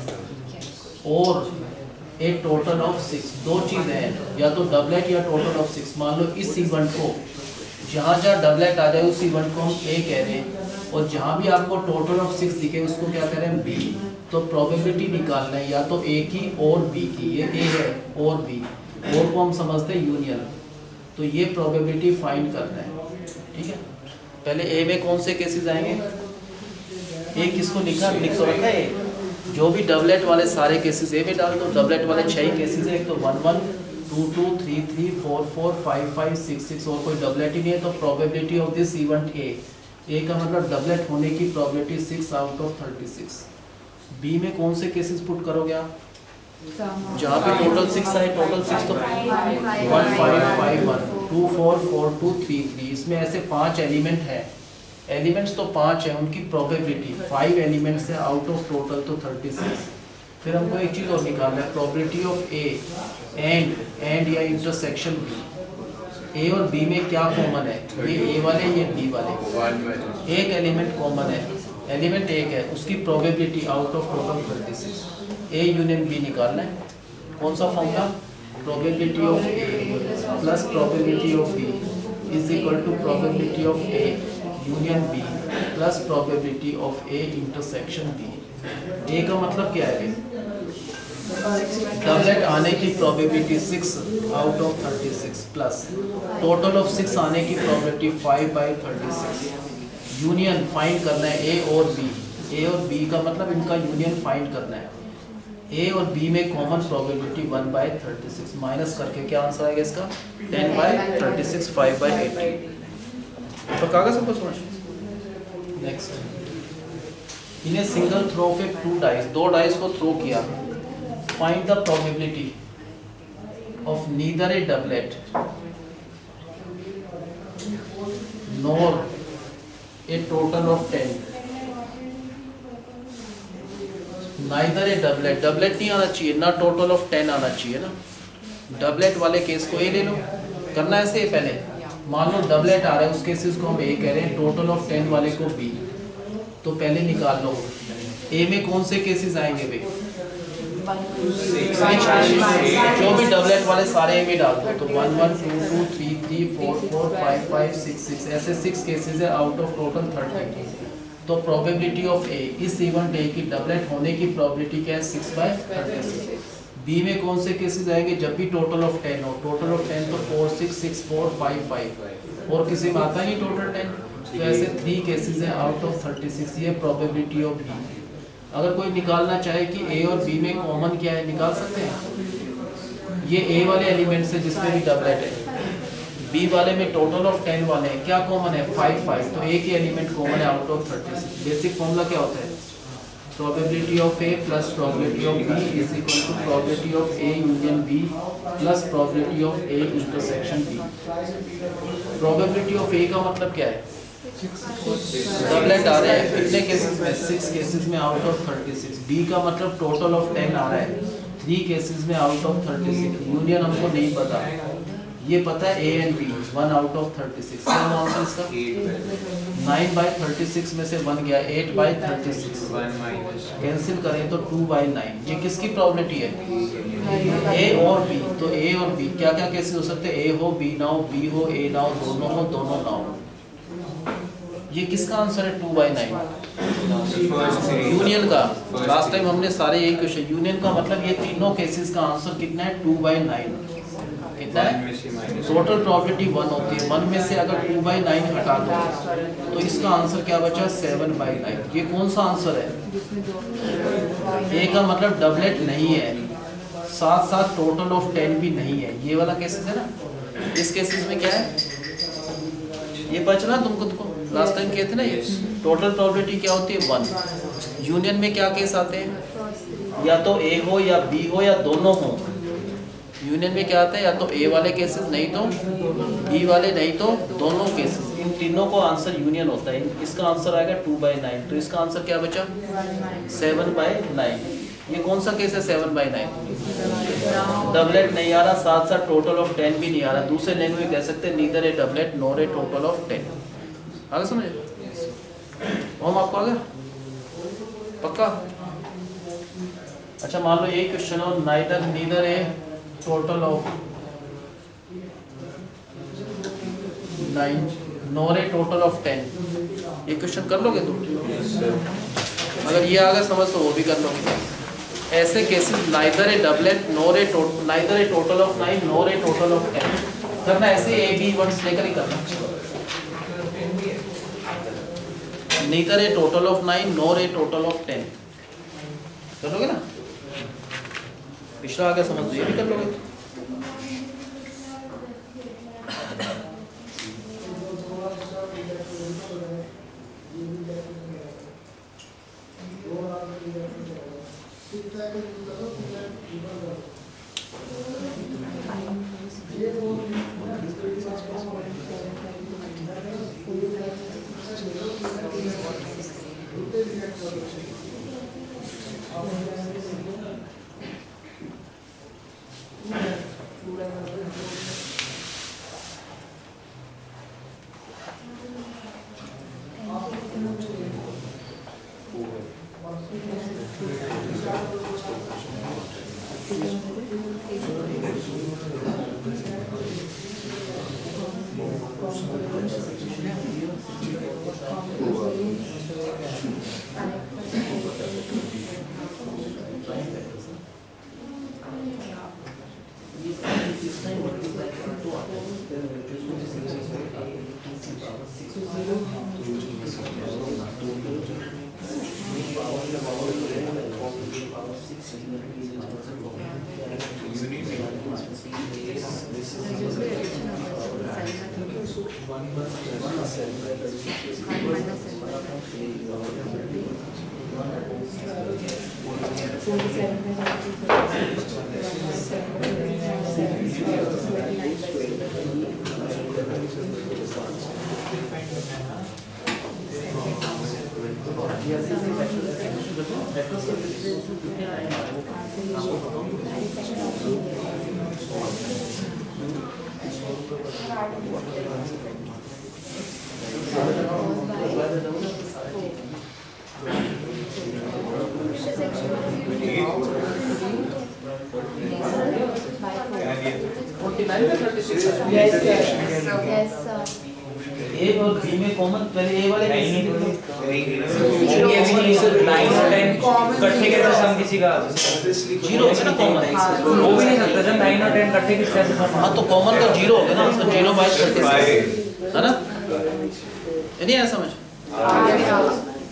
और ए टोटल ऑफ 6। दो चीज़ हैं, या तो डबलेट या टोटल ऑफ 6। मान लो इस इवेंट को जहाँ जहाँ डबलेट आ जाए उस इवेंट को हम ए कह रहे हैं, और जहाँ भी आपको टोटल ऑफ 6 दिखे उसको क्या कह रहे हैं? बी। तो प्रोबेबिलिटी निकालना है या तो ए की और बी की। ये ए है और बी, और को हम समझते हैं यूनियन। तो ये प्रोबेबिलिटी फाइंड करना है, ठीक है। पहले ए में कौन से केसेस आएंगे? ए किसको लिखा? लिख तो रखा है, जो भी डबलेट वाले सारे केसेस ए में डाल दो। डबलेट वाले 6 केसेस है, एक तो 1 1 2 2 3 3 4 4 5 5 6 6, और कोई डबलेट ही नहीं है। तो probability of this event A का मतलब डबलेट होने की प्रोबेबिलिटी 6 आउट ऑफ 36। बी में कौन से केसेस पुट करोगे आप? जहाँ पे टोटल 6 आए, टोटल 6 तो 1 5 5 1 2 4 4 2 3 3। इसमें ऐसे 5 एलिमेंट है, एलिमेंट्स तो 5 है, उनकी प्रोबेबिलिटी 5 एलिमेंट्स है आउट ऑफ टोटल तो 36। फिर हमको एक चीज़ और निकालना है, प्रोबेबिलिटी ऑफ ए एंड या इंटरसेक्शन बी। ए और बी में क्या कॉमन है? ये ए वाले, ये बी वाले। एक एलिमेंट कॉमन है, एलिमेंट एक है, उसकी probability out of total 36। A union B निकालना है। कौन सा formula? Probability of A plus probability of B is equal to probability of A union B plus probability of A intersection B. A का मतलब क्या है? डबलेट आने की probability 6 out of 36 plus total of 6 आने की प्रोबेबिलिटी 5/36। यूनियन फाइंड करना है ए और बी। ए और बी का मतलब इनका यूनियन फाइंड करना है। ए और बी में कॉमन प्रोबेबिलिटी 1/36 माइनस करके क्या आंसर आएगा इसका 10/36 5/18। तो कागज सबको समझ। Next, in a single throw of 2 dice, 2 dice को थ्रो किया। Find the probability of neither a doublet nor a total of 10। Neither a doublet, doublet नहीं आना चाहिए ना, टोटल ऑफ 10 आना चाहिए ना। डबलेट वाले केस को ए ले लो। करना ऐसे है पहले, मान लो डबलेट आ रहा है, उस केसेस को हम ए कह रहे हैं, टोटल ऑफ 10 वाले को बी। तो पहले निकाल लो ए में कौन से केसेस आएंगे भाई, जो भी डबलेट वाले सारे ए में डाल दो। तो 1 1 2 2 3 3 4 4 5 5 6 6 ऐसे 6 केसेस है आउट ऑफ टोटल 30। तो प्रोबेबिलिटी ऑफ ए, इस इवेंट ए की डबलेट होने की प्रोबेबिलिटी क्या है 6/36। बी में कौन से केसेस आएंगे, जब भी टोटल ऑफ 10 हो। टोटल ऑफ 10 तो 4 6 6 4 5 5 और किसी में आता ही नहीं टोटल 10। तो ऐसे 3 केसेस हैं आउट ऑफ 36। ये प्रोबेबिलिटी ऑफ बी। अगर कोई निकालना चाहे कि ए और बी में कॉमन क्या है, निकाल सकते हैं। ये ए वाले एलिमेंट से जिसमें भी डबलेट है, बी वाले में टोटल ऑफ 10 वाले हैं, क्या कॉमन है 5 5। तो ए के एलिमेंट कॉमन है आउट ऑफ 36। बेसिक फॉर्मूला क्या होता है, probability of A plus probability of B is equal to probability of A union B plus probability of A intersection B. Probability of A का मतलब क्या है, doublet आ रहे हैं कितने केसेस में, 6 केसेस में आउट ऑफ 36। बी का मतलब टोटल ऑफ 10 आ रहा है 3 केसेस में आउट ऑफ 36। यूनियन हमको नहीं पता, ये पता है A and B 1 out of 36। क्या आंसर इसका 9/36 में से 1 गया 8/36 कैंसिल करें तो 2/9। ये किसकी प्रोबेबिलिटी है, ए और बी। तो ए और बी क्या क्या केसेस हो सकते हैं, ए हो बी ना हो, बी हो ए ना हो, दोनों हो दोनों ना हो। ये किसका आंसर है 2/9 यूनियन का। लास्ट टाइम हमने सारे यही क्वेश्चन, यूनियन का मतलब ये तीनों केसेस का आंसर कितना है 2/9 कितना है। टोटल प्रोबेबिलिटी 1 होती है, 1 में से अगर 2/9 हटा दो तो इसका आंसर क्या बचा 7/9। ये कौन सा आंसर है, ए का मतलब डबलेट नहीं है, साथ साथ टोटल ऑफ 10 भी नहीं है। ये वाला केसेस है ना, इस केसेस में क्या है, ये बचना तुमको लास्ट टाइम कहते ना, ये टोटल प्रोबेबिलिटी क्या होती है 1। यूनियन में क्या केस आते हैं, या तो ए हो या बी हो या दोनों हो। यूनियन में क्या आता है, या तो ए वाले केसेस नहीं तो बी वाले नहीं तो दोनों केसेस, इन तीनों को आंसर यूनियन होता है। इसका आंसर आएगा 2/9। तो इसका आंसर क्या बचा 7/9। ये कौन सा केस है 7/9, डबलेट नहीं आ रहा, साथ साथ टोटल ऑफ 10 भी नहीं आ रहा। दूसरे लैंग्वेज में कह सकते हैं neither a doublet nor a total of 10। आगे समझे, हम आपको आ गया पक्का। अच्छा मान लो यही क्वेश्चन हो, neither A total of 9 nor a total of 10। ये क्वेश्चन कर लोगे तुम, अगर ये आ गया समझ तो वो भी कर लोगे। ऐसे cases neither a doublet nor A neither A total of 9 nor a total of 10 करना, ऐसे ए बी वर्ड्स लेकर ही करना। Neither A total of 9 nor a total of 10 कर लोगे ना। पिछला आ गया समझ, ये भी कर लोगे। ए और बी में कॉमन पहले ए वाले इकट्ठे कैसे सम किसी का 0 है ना कॉमन वो भी नहीं सकता जब 9 और 10 इकट्ठे किस कैसे सम। हाँ तो कॉमन तो 0 हो गया ना, तो 0 बाय 36 है ना, ये नहीं आया समझ?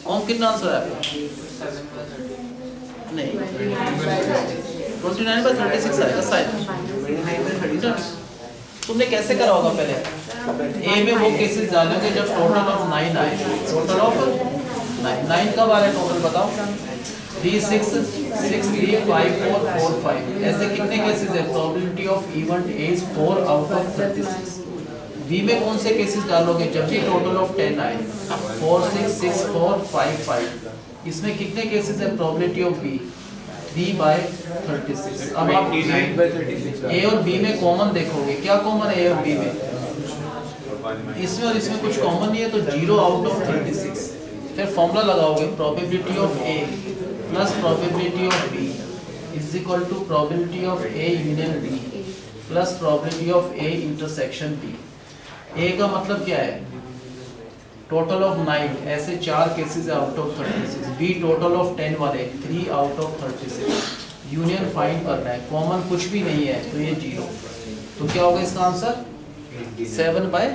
कौन कितना आंसर है आपका? नहीं 29 बाय 36 आएगा शायद। तुमने कैसे करा होगा पहले? ए में वो केसेस डालोगे जब टोटल ऑफ 9 आए, टोटल ऑफ 9 कब आ रहा है टोटल बताओ? 3 6 6 3 5 4 4 5 ऐसे कितने केसेस है? Probability of event is 4 out of 36। B में कौन से केसेस डालोगे जब भी टोटल ऑफ 10 आए? 4 6 6 4 5 5 इसमें कितने केसेस है प्रोबेबिलिटी ऑफ बी? 3 बाय 36। अब आप ए और बी में कॉमन देखोगे, क्या कॉमन है ए और बी में? इसमें और इसमें कुछ कॉमन नहीं है, तो 0 आउट ऑफ 36। फिर फॉर्मूला लगाओगे probability of A plus probability of B is equal to probability of A union B plus probability of A intersection B. A का मतलब क्या है? टोटल ऑफ 9 ऐसे 4 cases out of 36। B total of 10 वाले 3 out of 36। Union find करना है, common कुछ भी नहीं है तो ये 0। तो क्या होगा इसका आंसर? 7 बाय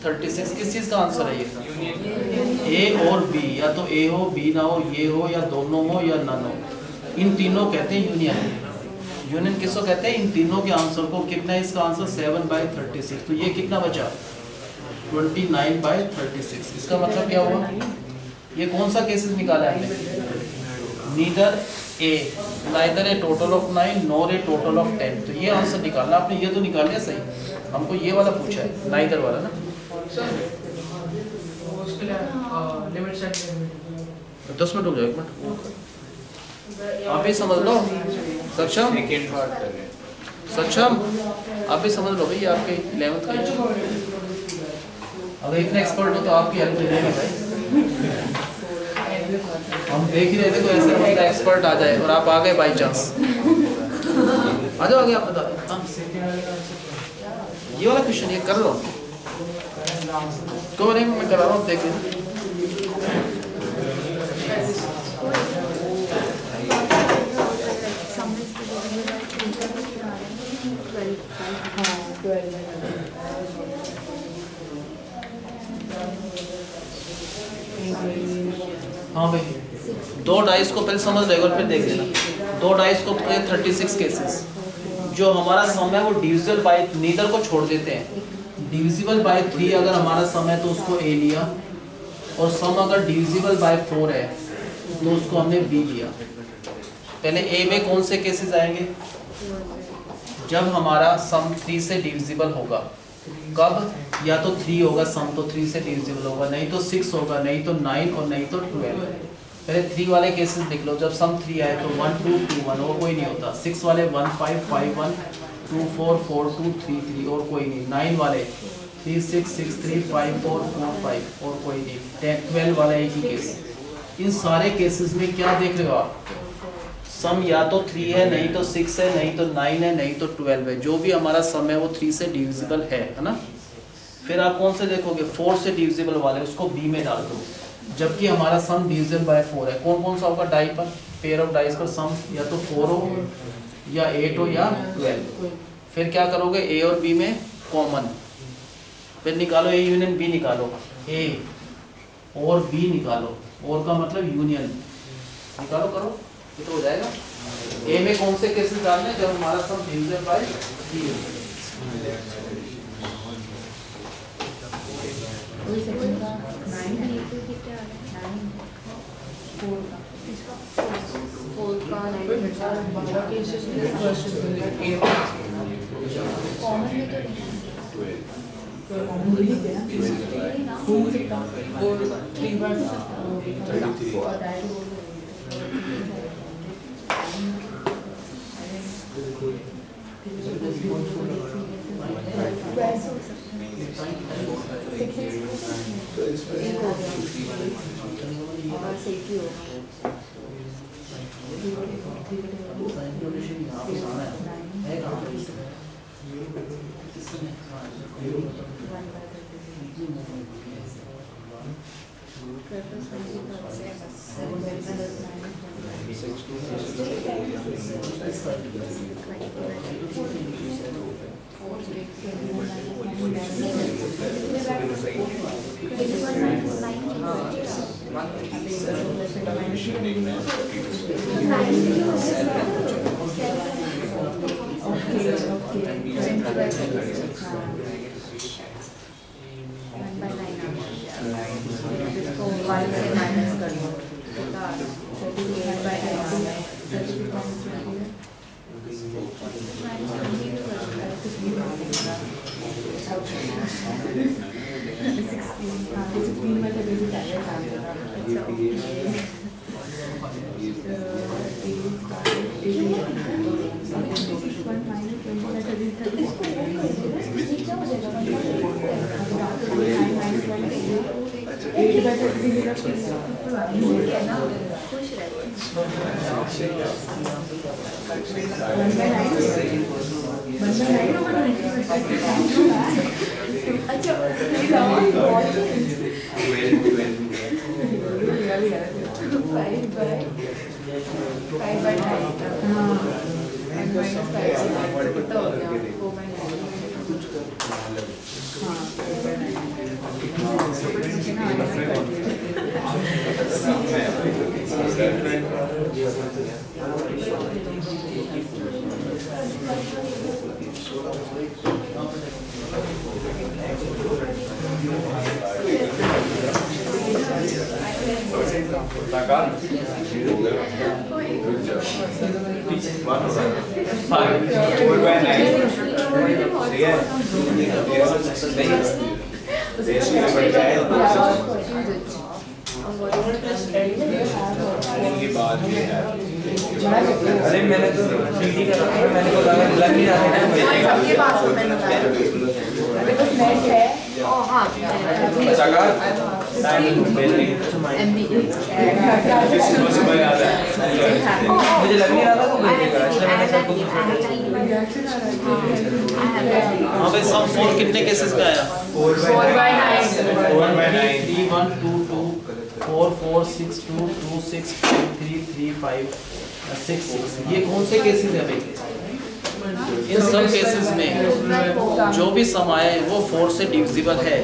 36। किस चीज का आंसर है ये? ए और बी, या तो ए हो बी ना हो, ये हो या दोनों हो या नन हो, इन तीनों कहते हैं यूनियन। यूनियन किसको कहते हैं? इन तीनों के आंसर को। कितना है इसका आंसर? 7 बाय 36। तो ये कितना बचा? 29 बाय 36। इसका मतलब क्या हुआ? ये कौन सा केसेस निकाला है हमने? Neither A neither A total of 9 nor a total of 10। तो ये आंसर निकालना आपने, ये तो निकाल लिया सही। हमको ये वाला पूछा है, नाइदर वाला ना। उसके लिए लिमिट सेट 10 मिनट हो जाए, 1 मिनट आप ही समझ लो। सक्षम सक्षम आप भी समझ लो भाई, आपके 11th का। अगर इतने एक्सपर्ट हो तो आपकी हेल्प मिलेगी भाई। हम देख ही रहे थे कोई ऐसा बंदा एक्सपर्ट आ जाए और आप आ गए बाई चांस। आ जाओ आगे, आप बता। हाँ ये वाला क्वेश्चन ये कर लो, क्यों नहीं? मैं करा रहा हूँ, देख लीजिए। हाँ भाई, 2 डाइस को पहले समझ लेगा और फिर देख लेना। 2 डाइस को 36 केसेस। जो हमारा सम है वो डिविजिबल बाय नीदर को छोड़ देते हैं। डिविजिबल बाय 3 अगर हमारा सम है तो उसको ए लिया, और सम अगर डिविजिबल बाय 4 है तो उसको हमने बी लिया। पहले ए में कौन से केसेस आएंगे? जब हमारा सम 3 से डिविजिबल होगा। कब? या तो 3 होगा सम, तो 3 से डिविजिबल होगा, नहीं तो 6 होगा, नहीं तो 9 और नहीं तो 12। पहले 3 वाले केसेस देख लो। जब सम 3 आए तो 1 2 2 1 और कोई नहीं होता। 6 वाले 1 5 5 1 2 4 4 2 3 3 और कोई नहीं। 9 वाले 3 6 6 3 5 4 4 5 और कोई नहीं। 10 12 वाला एक ही केस। इन सारे केसेस में क्या देख रहे हो आप? सम या तो 3 है, नहीं तो 6 है, नहीं तो 9 है, नहीं तो 12 है। जो भी हमारा सम है वो 3 से डिविजिबल है ना। फिर आप कौन से देखोगे? 4 से डिविजिबल वाले, उसको बी में डाल दो। जबकि हमारा सम डिविजिबल बाय 4 है। कौन कौन सा होगा डाई पर? पेयर ऑफ डाइस पर सम या तो 4 हो या 8 हो या 12। फिर क्या करोगे, ए और बी में कॉमन, फिर निकालो ए यूनियन बी, निकालो ए और बी निकालो, और का मतलब यूनियन निकालो, करो ये तो हो जाएगा। ए में कौन से केसेस डालने जब हमारा सम डिविजिबल बाय 3 हो। अरे मैंने तो सीटी का रखा है, मैंने को लगा लग नहीं रहा है सबके पास हो, मैंने बताया मेरे पास नेट है। ओ हां अच्छा का टाइम पहले एमबी सुबह आता है, मुझे लग नहीं रहा था तो मैंने करा, इसलिए मैंने सब कुछ हाँ भाई सम 4 कितने केसेस का आया? 4/9 3 1 2 2 4 4 6 2 2 6 5 3 3 5 6 6। ये कौन से केसेस है भाई? इन सब केसेस में जो भी सम आया है वो 4 से डिविजिबल है,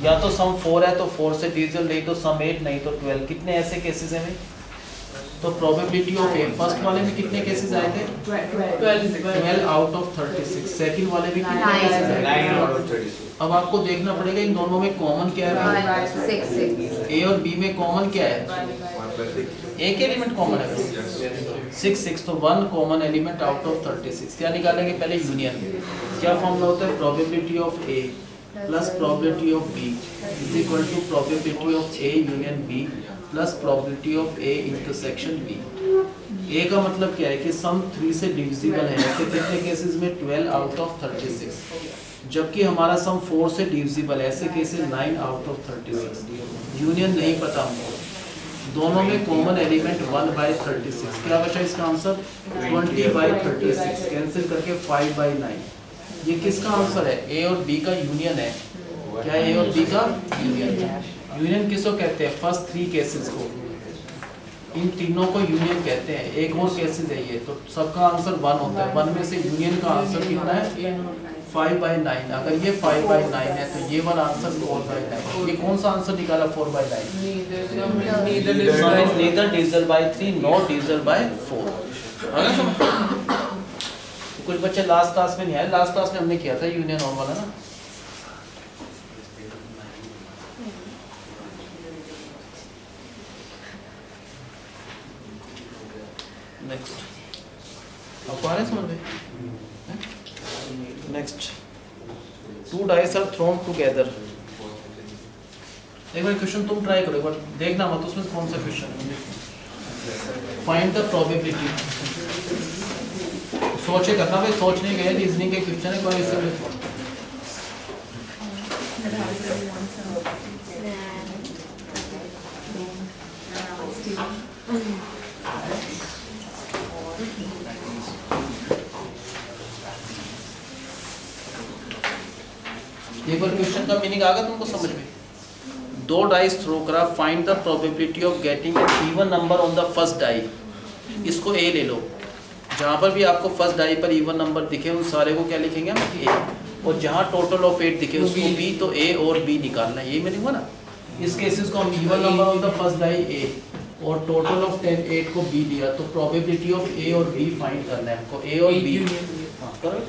या तो सम 4 है तो 4 से डिविजिबल, नहीं तो सम 8 नहीं तो 12। कितने ऐसे केसेस हैं भाई? तो प्रोबेबिलिटी ऑफ ए फर्स्ट वाले में कितने केसेस आए थे? 12 आउट ऑफ 36। सेकंड वाले में कितने केसेस आए? 9 आउट ऑफ 36। अब आपको देखना पड़ेगा इन दोनों में कॉमन क्या है। 6 ए और बी में कॉमन क्या है? एक एलिमेंट कॉमन है 6 6, तो 1 कॉमन एलिमेंट आउट ऑफ 36। क्या निकालेंगे पहले? यूनियन। क्या फॉर्मूला होता है? Probability of A plus probability of B is equal to probability of A union B plus probability of A intersection B. A का मतलब क्या है कि सम 3 से डिविजिबल है, ऐसे कितने केसेस में? 12 आउट ऑफ 36। जबकि हमारा सम 4 से डिविजिबल है, ऐसे केसेस 9 आउट ऑफ 36। यूनियन नहीं पता हमको, दोनों में कॉमन एलिमेंट 1/36। क्या बचा इसका आंसर? 20/36 कैंसिल करके 5/9। ये किसका आंसर है? ए और बी का यूनियन है। क्या ए और बी का यूनियन है? यूनियन किसको कहते हैं? फर्स्ट 3 केसेस को। इन तीनों को यूनियन कहते हैं। एक और केसेस है ये, तो सबका आंसर 1 होता है। 1 में से यूनियन का आंसर कितना है? 5/9। अगर ये 5/9 है तो ये वाला आंसर 4/9। ये कौन सा आंसर निकाला? 4/9। neither divisor by 3 nor divisor by 4। कुछ बच्चे लास्ट क्लास में नहीं आए। लास्ट क्लास में हमने किया था यूनियन और वाला ना। नेक्स्ट आपको आ रहा है समझ में? Next 2 dice are thrown together। एक बार क्वेश्चन तुम ट्राई करो, एक बार देखना मत उसमें कौन सा क्वेश्चन है। Find the probability. सोचे करना भाई, सोचने गए रीजनिंग के क्वेश्चन है कोई इससे। एक बार क्वेश्चन का मीनिंग आ गया तुमको समझ में? 2 डाइस थ्रो करा, find the probability of getting an even number on the first die. इसको ए ले लो। जहाँ पर भी आपको फर्स्ट डाई पर इवन नंबर दिखे उन सारे को क्या लिखेंगे हम? ए। और जहाँ टोटल ऑफ 8 दिखे उसको बी, तो ए और बी निकालना है। यही मीनिंग हुआ ना। इस केसेस को हम even number on the first die A और टोटल ऑफ 8 को बी लिया, तो प्रोबेबिलिटी ऑफ ए और बी फाइंड करना है हमको। ए और बी करो।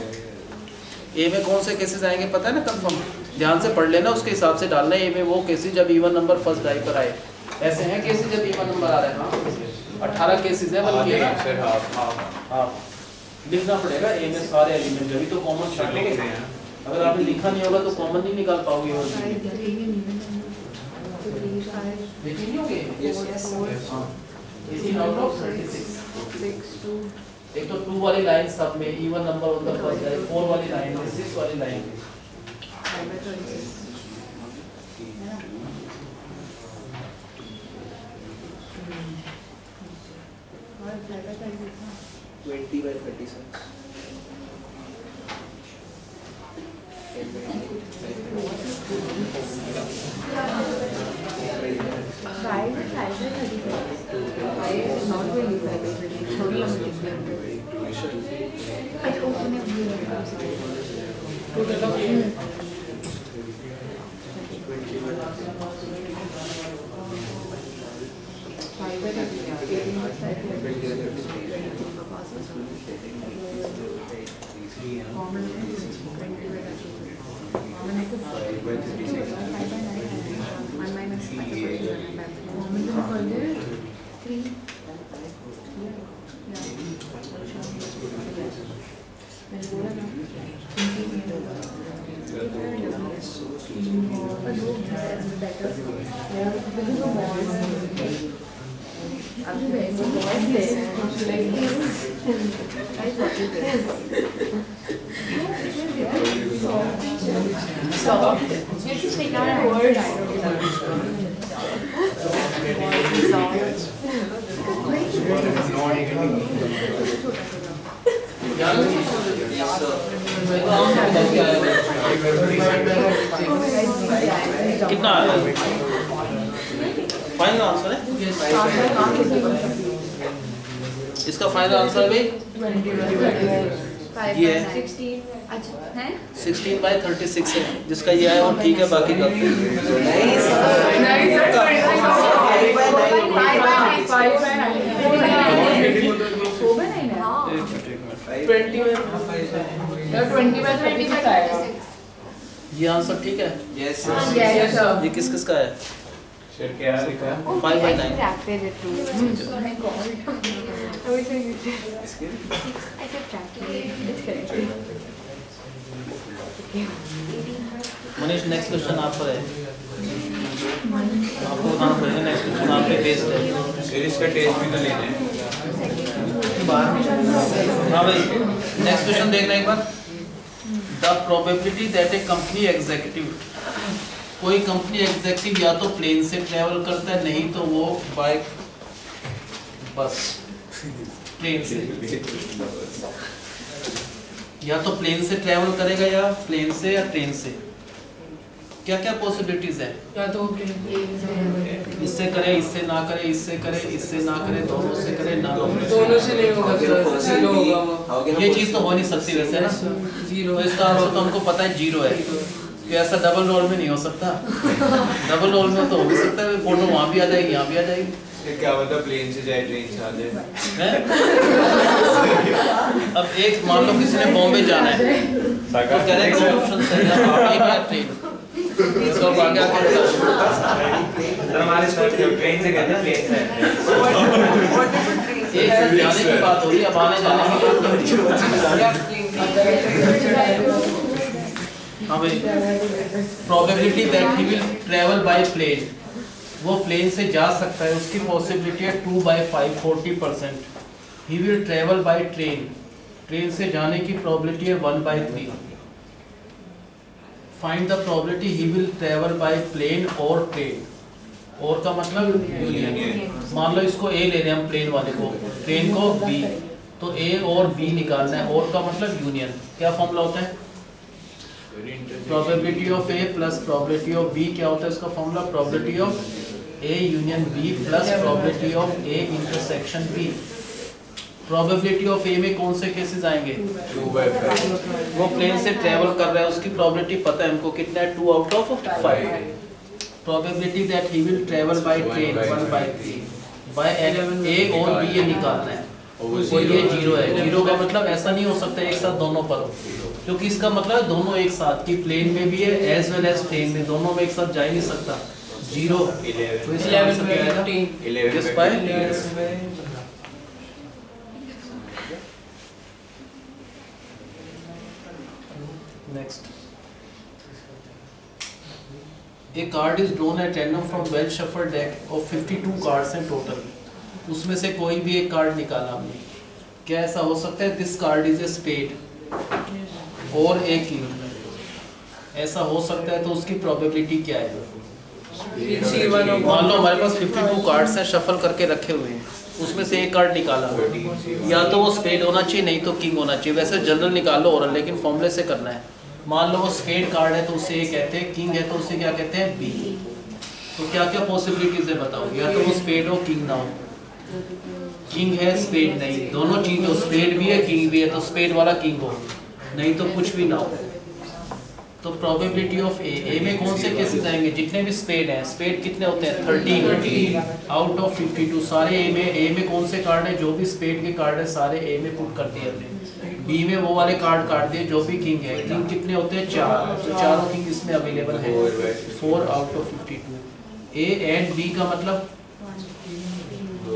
ए में कौन से केसेस आएंगे पता है ना? कंफर्म ध्यान से पढ़ लेना, उसके हिसाब से डालना है। ए में वो केसेस जब इवन नंबर फर्स्ट डाई पर आए। ऐसे हैं केसेस जब इवन नंबर आ रहे हैं। 18 केसेस है बल्कि ना। हां लिखना पड़ेगा ए में सारे एलिमेंट, जब तो कॉमन छाटोगे। अगर आपने लिखा नहीं होगा तो कॉमन नहीं निकाल पाओगे। और देखिए नहीं होगे। हां 18 आउट ऑफ 36। एक तो 2 वाली लाइन सब में even number on the first die, 4 वाली लाइन है, 6 वाली लाइन है। 20/36। कितना आ रहा है? फाइनल आंसर है इसका। फाइनल आंसर भी ये है 16/36 है जिसका ये है। और ठीक है बाकी का ये आंसर ठीक है। यस ये किस किस का है? 5/9। मनीष नेक्स्ट क्वेश्चन आप पर है। आपको बताना पड़ेगा नेक्स्ट क्वेश्चन आप पे बेस्ड है। फिर इसका टेस्ट भी तो लेना है। हाँ भाई नेक्स्ट क्वेश्चन देखना एक बार। The probability that a company executive, कोई कंपनी एग्जीक्यूटिव या तो प्लेन से ट्रेवल करता है, नहीं तो वो बाय बस प्लेन से, या तो प्लेन से ट्रेवल करेगा या प्लेन से या ट्रेन से। क्या क्या पॉसिबिलिटीज है? या तो इससे करे, इससे ना करे, इससे करे, इससे ना करे, दोनों से करे, ना दोनों से नहीं होगा, जीरो होगा वो। ये चीज तो हो नहीं सकती वैसे ना, जीरो। तो इसका अर्थ तो हमको पता है जीरो है, कि ऐसा डबल रोल में नहीं हो सकता। डबल रोल में तो हो भी सकता है, फोटो वहाँ भी आ जाएगी, यहाँ भी आ जाएगी। क्या मतलब प्लेन से जाए ट्रेन से आ जाए? अब एक मान लो किसी ने बॉम्बे जाना है, तो कह रहे हैं दो ऑप्शन सही है, एक या ट्रेन। तो आगे आके हमारे स्कूल ट्रेन से कहते हैं, प्लेन से। एक साथ जाने की बात हो रही है, अब आने जाने की बात नहीं हो रही। हाँ भाई, probability that he will travel by plane, वो प्लेन से जा सकता है, उसकी पॉसिबिलिटी है 2/5 40%। He will travel by train, train से जाने की प्रोबेबिलिटी है 1/3। Find the probability he will travel by plane और ट्रेन। और का मतलब यूनियन। मान लो इसको ए ले रहे हैं हम, प्लेन वाले को, ट्रेन को बी, तो ए और बी निकालना है, और का मतलब यूनियन। क्या फॉर्मूला होता है? Probability of A plus probability of B. क्या होता है इसका formula? Probability of A union B plus probability of A intersection B. Probability of A में कौन से केसेस आएंगे? 2/5। वो प्लेन से ट्रेवल कर रहा है, उसकी प्रोबेबिलिटी पता है हमको कितना है, 2/5। Probability that he will travel by train 1/3 by A और बी ये निकालना है, और ये जीरो है। जीरो का मतलब ऐसा नहीं हो सकता एक साथ दोनों पर हो, क्योंकि इसका मतलब दोनों एक साथ की, प्लेन में भी है एज वेल एज ट्रेन में, दोनों में एक साथ जा ही नहीं सकता। जीरो तो इसका आंसर क्या आएगा? 11/15। Next, a card is drawn at random from well shuffled deck of 52 cards in total. उसमें से कोई भी एक कार्ड निकाला हमने। क्या ऐसा हो सकता है this card is a spade और ए किंग? ऐसा हो सकता है, तो उसकी प्रोबेबिलिटी क्या है? मान लो हमारे पास 52 कार्ड्स हैं, शफल करके रखे हुए हैं, उसमें से एक कार्ड निकाला, या तो वो स्पेड होना चाहिए, नहीं तो किंग होना चाहिए। वैसे जनरल निकाल लो और, लेकिन फॉर्मूले से करना है। मान लो वो स्पेड कार्ड है तो उसे ए कहते हैं, किंग है तो उसे क्या कहते हैं? बी। तो क्या क्या पॉसिबिलिटीज है बताओ? या तो वो स्पेड हो, किंग ना हो। किंग है, स्पेड नहीं, दोनों चीज हो, स्पेड भी है किंग भी है, तो स्पेड वाला किंग हो, नहीं तो कुछ भी ना हो। तो प्रोबेबिलिटी ऑफ ए में कौन से केसेस आएंगे? जितने भी स्पेड हैं, स्पेड कितने होते हैं? 30 आउट ऑफ 52 सारे ए में कौन से कार्ड है? जो भी स्पेड के कार्ड है सारे ए में पुट कर दिए हमने। बी में वो वाले कार्ड काट दिए जो भी किंग है। किंग कितने होते हैं? 4, तो चारों किंग इसमें अवेलेबल है, 4 out of 52। A and B का मतलब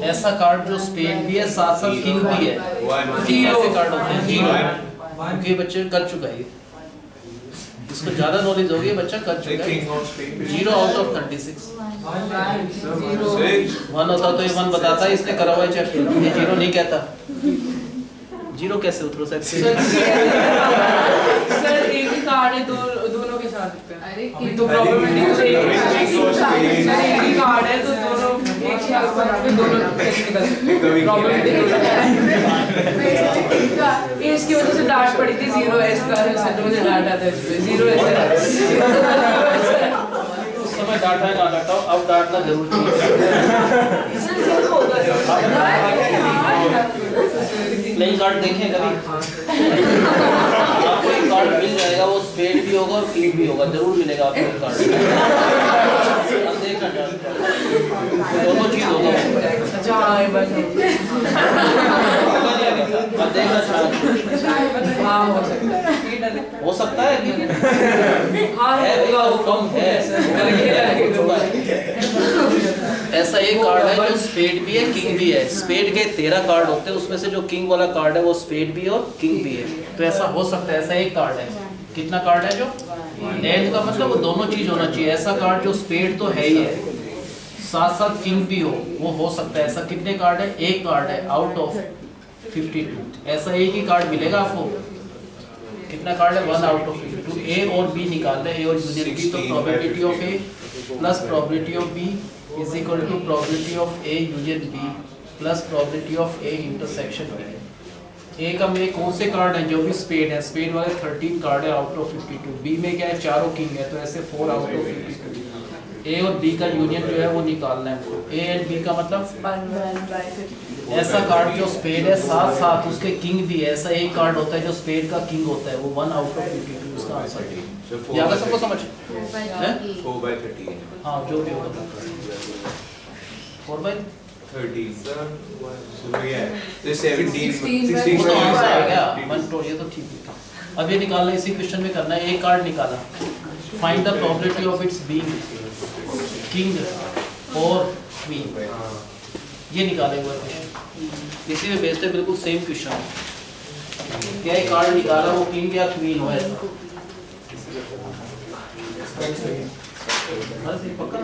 ऐसा कार्ड जो स्पेड भी है साथ साथ किंग भी है, ऐसे कार्ड होते हैं। जीरो क्योंकि बच्चे कर चुका है, इसको ज्यादा नॉलेज होगी, बच्चा कर चुका है। 0 आउट ऑफ 36। 1 होता तो ये 1 बताता है, इसने करा हुआ है चेक, ये 0 नहीं कहता। 0 कैसे उतरो सकते? सर एक ही कार्ड है, दोनों के साथ अभी तो प्रोबेबिलिटी एक ही कार्ड है, तो दोनों एक साथ दोनों इसकी वजह से डांट पड़ी थी। 0 है इसका, मुझे डांट आता है इस पे। 0 है उस समय डांटा है ना डांटा, अब डांटना जरूर चाहिए। प्लेइंग कार्ड देखें कभी? आपको एक कार्ड मिल जाएगा, वो स्पेड भी होगा और किंग भी होगा, जरूर मिलेगा आपको एक कार्ड। दोनों चीज होगा। अच्छा हाँ, बस हो सकता है कि हाँ कम है। ऐसा एक कार्ड है जो स्पेड भी है किंग भी है। स्पेड के 13 कार्ड होते हैं, उसमें से जो किंग वाला कार्ड है वो स्पेड भी है और किंग भी है। तो ऐसा हो सकता है, ऐसा एक कार्ड है। कितना कार्ड है जो एंड का मतलब वो दोनों चीज होना चाहिए। ऐसा कार्ड जो स्पेड तो है ही है, साथ साथ किंग भी हो, वो हो सकता है। ऐसा कितने कार्ड है? एक कार्ड है आउट ऑफ 52। ऐसा एक ही कार्ड मिलेगा आपको। कितना कार्ड है? 1 आउट ऑफ 52। ए और बी निकालना है, ए और यूनियन बी। तो probability of A plus probability of B is equal to probability of A union B plus probability of A intersection B. A का में कौन से कार्ड है जो भी स्पेड है, स्पेड वाले 13 कार्ड है आउट ऑफ 52। बी में क्या है, चारों किंग है, तो ऐसे 4 आउट ऑफ 52। ए और बी का यूनियन जो है वो निकालना है हमको। ए एंड बी का मतलब ऐसा कार्ड जो स्पेड है साथ साथ उसके किंग भी है, ऐसा एक कार्ड होता है जो स्पेड का किंग होता है, वो 1 आउट ऑफ 52 उसका आंसर है। याद है सबको समझ है? 4/30 हाँ जो भी होगा 4/30 सर, सुनो ये तो 17 वो तो आंसर आ गया 1 तो ये तो ठीक है। अब ये निकालना, इसी क्वेश्चन में करना है। एक कार्ड निकाला, find the probability of its being king और क्वीन, ये निकाले हुआ क्वेश्चन। इसी में बेस्ड है, बिल्कुल सेम क्वेश्चन है। क्या एक कार्ड निकाला वो किंग या क्वीन हो, ऐसा पक्का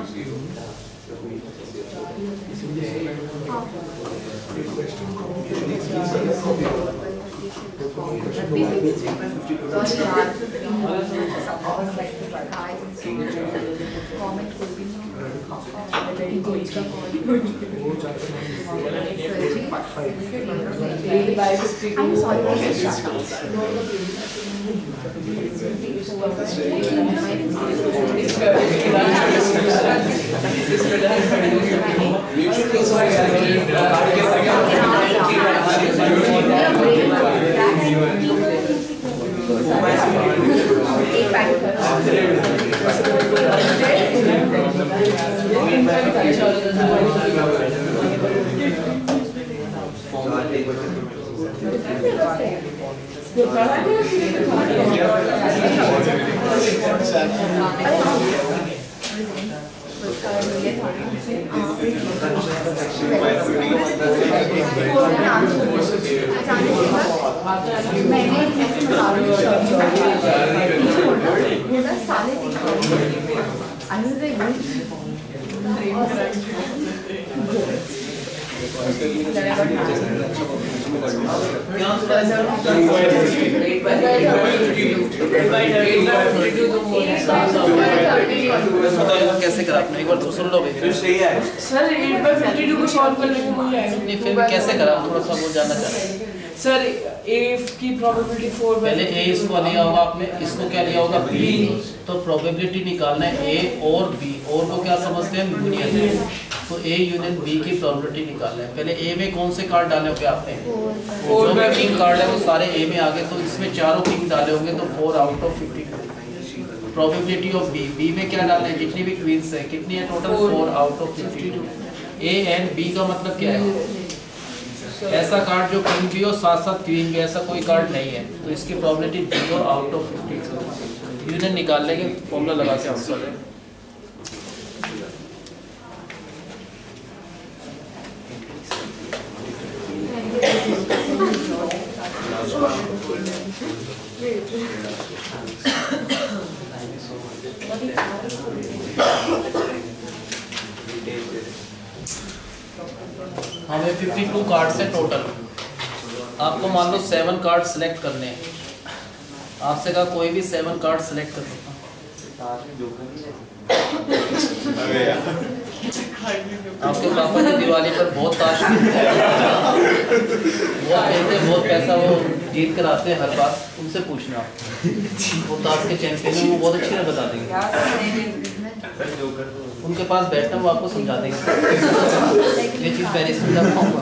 कैसे करा आपने, एक बार तो सुन लो भाई। सही है सर 8/52 को सॉल्व करने में मुझे नहीं फिर कैसे करा, थोड़ा सा वो जानना चाह रहे हैं। सर ए की प्रोबेबिलिटी 4/52 पहले ए इसको लिया होगा आपने, इसको क्या लिया होगा बी, तो प्रोबेबिलिटी निकालना है ए और बी, और को क्या समझते हैं यूनियन है, तो ए यूनियन बी की प्रोबेबिलिटी निकालना है। पहले ए में कौन से कार्ड डाले होंगे आपने, 4 में किंग कार्ड है वो सारे ए में आ गए, तो इसमें चारों किंग डाले होंगे तो 4 out of 52। Probability of B, B में क्या डालना है, जितनी भी क्वींस है कितनी है total, 4 out of 52। A and B का मतलब क्या है, ऐसा कार्ड जो किंग भी हो साथ साथ क्वीन भी, ऐसा कोई कार्ड नहीं है, तो इसकी प्रोबेबिलिटी 0 आउट ऑफ 52 यूनियन निकाल लेंगे, फॉर्मूला लगा के आंसर है। हमें 52 कार्ड्स है टोटल, आपको मान लो 7 कार्ड सिलेक्ट करने हैं, आपसे कहा कोई भी 7 कार्ड सिलेक्ट कर सकता। आपके पापा जी दिवाली पर बहुत ताश खेलते हैं, बहुत पैसा वो जीत कर आते हैं हर बार, उनसे पूछना वो ताश के चैंपियन है, वो बहुत अच्छी तरह बता देंगे, उनके पास बैठना वो आपको समझा देंगे ये चीज़ पहले समझा पाऊंगा।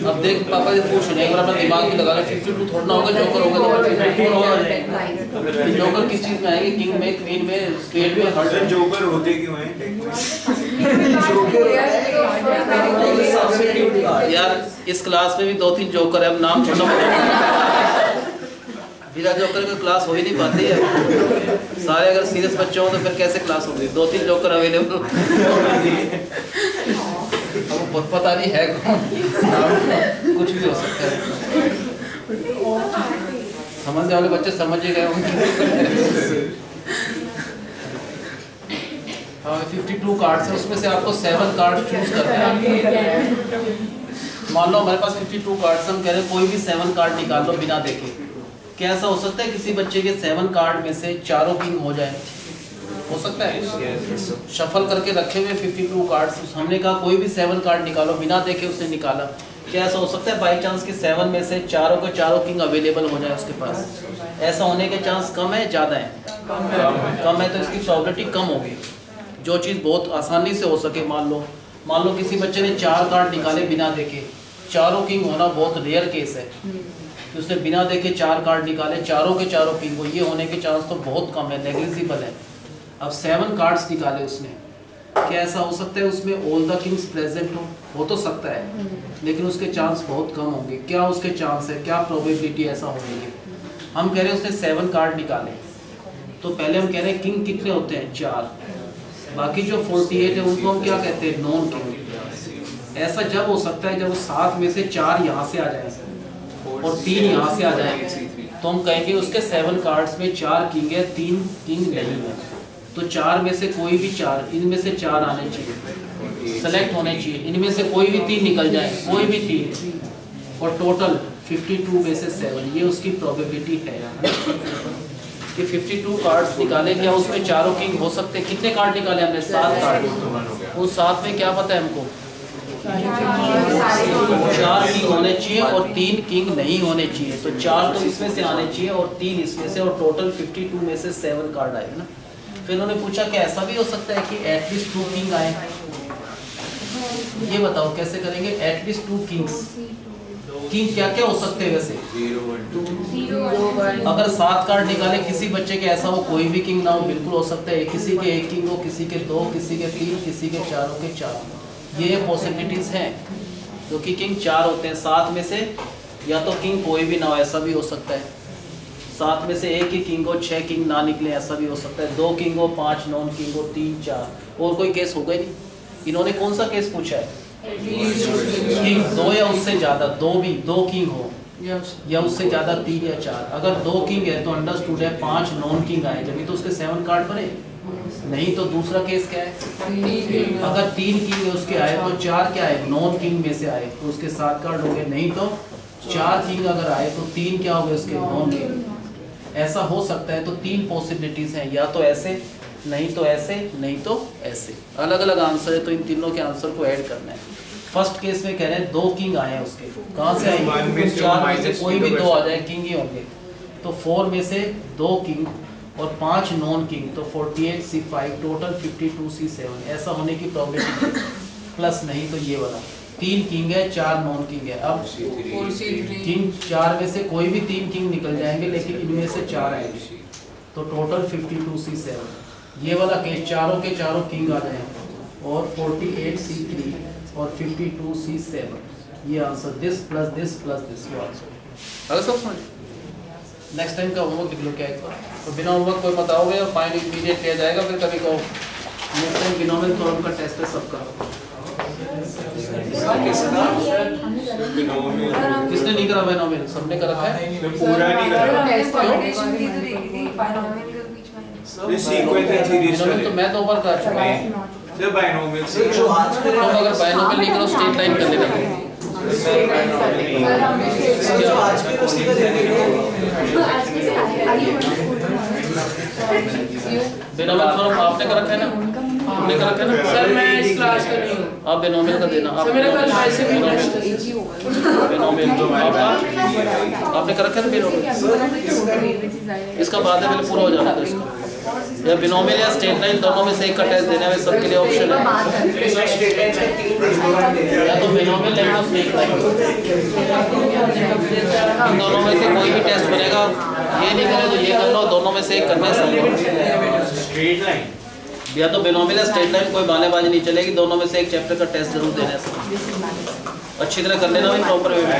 अब देख पापा जी पूछ रहे हैं, एक बार अपना दिमाग भी लगा ले, 52 थोड़ा ना होगा, जोकर होगा तो 54 होगा। जोकर किस चीज में आएंगे, किंग में, क्वीन में, स्पेड में, हर जोकर होते क्यों हैं यार इस क्लास में भी 2-3 जोकर है, अब नाम छोटा बिना जोकर की क्लास हो ही नहीं पाती है, सारे अगर सीरियस बच्चे हो तो फिर कैसे क्लास होगी, 2-3 जोकर अवेलेबल अब बहुत पता नहीं है कौन, कुछ भी हो सकता है, समझने वाले बच्चे समझ ही गए होंगे। 52 कार्ड्स है, उसमें से आपको 7 कार्ड चूज करना है। मान लो हमारे पास 52 कार्ड्स, हम कह रहे हैं कोई भी 7 कार्ड निकाल लो बिना देखे। क्या ऐसा हो सकता है किसी बच्चे के 7 कार्ड में से चारों किंग हो जाए, हो सकता है शफल करके रखे हुए 52 कार्ड्स, हमने कहा कोई भी 7 कार्ड निकालो, बिना देखे उसने निकाला, क्या ऐसा हो सकता है बाई चांस कि 7 में से चारों के चारों किंग अवेलेबल हो जाए उसके पास? ऐसा होने के चांस कम है ज़्यादा है? कम है, तो इसकी प्रोबेबिलिटी कम होगी। जो चीज़ बहुत आसानी से हो सके, मान लो किसी बच्चे ने 4 कार्ड निकाले बिना देखे, चारों किंग होना बहुत रेयर केस है कि उसने बिना देखे 4 कार्ड निकाले, चारों के चारों किंग हो, ये होने के चांस तो बहुत कम है, नेग्लिजिबल है। अब 7 कार्ड्स निकाले उसने, क्या ऐसा हो सकता है उसमें ऑल द किंग्स प्रेजेंट हो तो सकता है, लेकिन उसके चांस बहुत कम होंगे। क्या उसके चांस है, क्या प्रोबेबिलिटी ऐसा होने की? हम कह रहे हैं उसने 7 कार्ड निकाले, तो पहले हम कह रहे हैं किंग कितने होते हैं? 4। बाकी जो 48 है उनको हम क्या कहते हैं? Non king. ऐसा जब हो सकता है जब 7 में से 4 यहाँ से आ जाए और 3 यहाँ से आ जाए, तो हम कहेंगे उसके 7 कार्ड्स में 4 किंग है, 3 किंग नहीं है। तो 4 में से कोई भी 4, इनमें से 4 आने चाहिए, सेलेक्ट होने चाहिए, इनमें से कोई भी 3 निकल जाए, कोई भी 3, और टोटल 52 में से 7, ये उसकी प्रोबेबिलिटी है कि 52 कार्ड्स निकाले, क्या उसमें चारों किंग हो सकते हैं? कितने कार्ड निकाले हमने? 7 कार्ड। उस 7 में क्या पता है हमको? 4 किंग होने चाहिए और 3 किंग नहीं होने चाहिए। तो 4 तो इसमें से आने चाहिए और 3 इसमें से, और टोटल 52 में से 7 कार्ड आए ना। फिर उन्होंने पूछा कि ऐसा भी हो सकता है कि एटलीस्ट 2 किंग आए? ये बताओ कैसे करेंगे? एटलीस्ट 2 किंग्स, किंग क्या क्या हो सकते हैं वैसे? 0 अगर 7 कार्ड निकाले, किसी बच्चे के ऐसा हो कोई भी किंग ना हो, बिल्कुल हो सकता है किसी के 1 किंग हो, किसी के 2, किसी के 3, किसी के चारों के 4। ये पॉसिबिलिटीज हैं, क्योंकि किंग 4 होते हैं। 7 में से या तो किंग कोई भी ना हो, ऐसा भी हो सकता है। 7 में से 1 ही किंग हो, 6 किंग ना निकले, ऐसा भी हो सकता है। 2 किंग हो, 5 नॉन किंग हो, 3 4, और कोई केस होगा ही नहीं। इन्होंने कौन सा केस पूछा है? किंग 2 या उससे ज़्यादा, 2 किंग हो या उससे ज़्यादा, 3 या 4। अगर 2 किंग है तो अंडरस्टूड है 5 नॉन किंग आए, जब तो उसके 7 कार्ड बने। नहीं तो दूसरा केस क्या है? अगर 3 किंग उसके आए तो 4 क्या है? नॉन किंग में से आए, तो उसके 7 कार्ड हो गए। नहीं तो 4 किंग अगर आए तो 3 क्या हो गए उसके? Non king. ऐसा हो सकता है। तो 3 पॉसिबिलिटीज हैं, या तो ऐसे, नहीं तो ऐसे, नहीं तो ऐसे। अलग अलग आंसर है, तो इन तीनों के आंसर को ऐड करना है। फर्स्ट केस में कह रहे हैं 2 किंग आए हैं उसके, कहाँ से आएंगे? 4 में से कोई भी 2 आ जाए, किंग ही होंगे। तो 4 में से 2 किंग और 5 नॉन किंग, तो 48 C5, टोटल 52 C7। ऐसा होने की प्रोबेबिलिटी प्लस, नहीं तो ये वाला 3 किंग है, 4 नॉन किंग है। अब किंग 4 में से कोई भी 3 किंग निकल जाएंगे, लेकिन इनमें से 4 आएंगे, तो टोटल 52 C7। ये वाला केस चारों के चारों किंग आ जाए और 48 C3 और 52 C7। ये answer, this plus this plus this, ये आंसर। अगर सब समझ, नेक्स्ट टाइम का होमवर्क लिख लो क्या एक बार, तो बिना होमवर्क कोई बताओगे और फाइनल इमीडिएट लिया जाएगा। फिर कभी कहो नेक्स्ट टाइम बिनोमियल थ्योरम का टेस्ट है सबका। किसने नहीं करा बिनोमियल? सबने कर रखा है, पूरा नहीं करा। बिनोमियल तो मैं 2 बार कर चुका हूं। जब बाइनोमियल से जो आज तो अगर बाइनोमियल नहीं करो, स्ट्रेट लाइन कर लेना। जो आज के उसकी का बिनोमियल थ्योरम आपने कर रखा है ना? आपने कर रखा है ना? सर मैं इस क्लास का नहीं हूँ। आप बिनोमियल का देना। आप मेरा कल वैसे भी बिनोमियल आपने कर रखा है ना? बिनोमियल इसका बाद में पहले पूरा हो जाना था इसका। या बिनोमियल या स्ट्रेट लाइन, दोनों में से एक का टेस्ट देना है, सबके लिए ऑप्शन है। या तो बिनोमियल या स्ट्रेट लाइन, इन दोनों में से कोई भी टेस्ट बनेगा। ये नहीं करे तो ये कर लो, दोनों में से एक करना है। स्ट्रेट लाइन या तो बिनोमियल या स्ट्रेट लाइन, कोई बालेबाजी नहीं चलेगी। दोनों में से एक चैप्टर का टेस्ट जरूर देना है। अच्छी तरह कर लेना भाई, प्रॉपर वे में।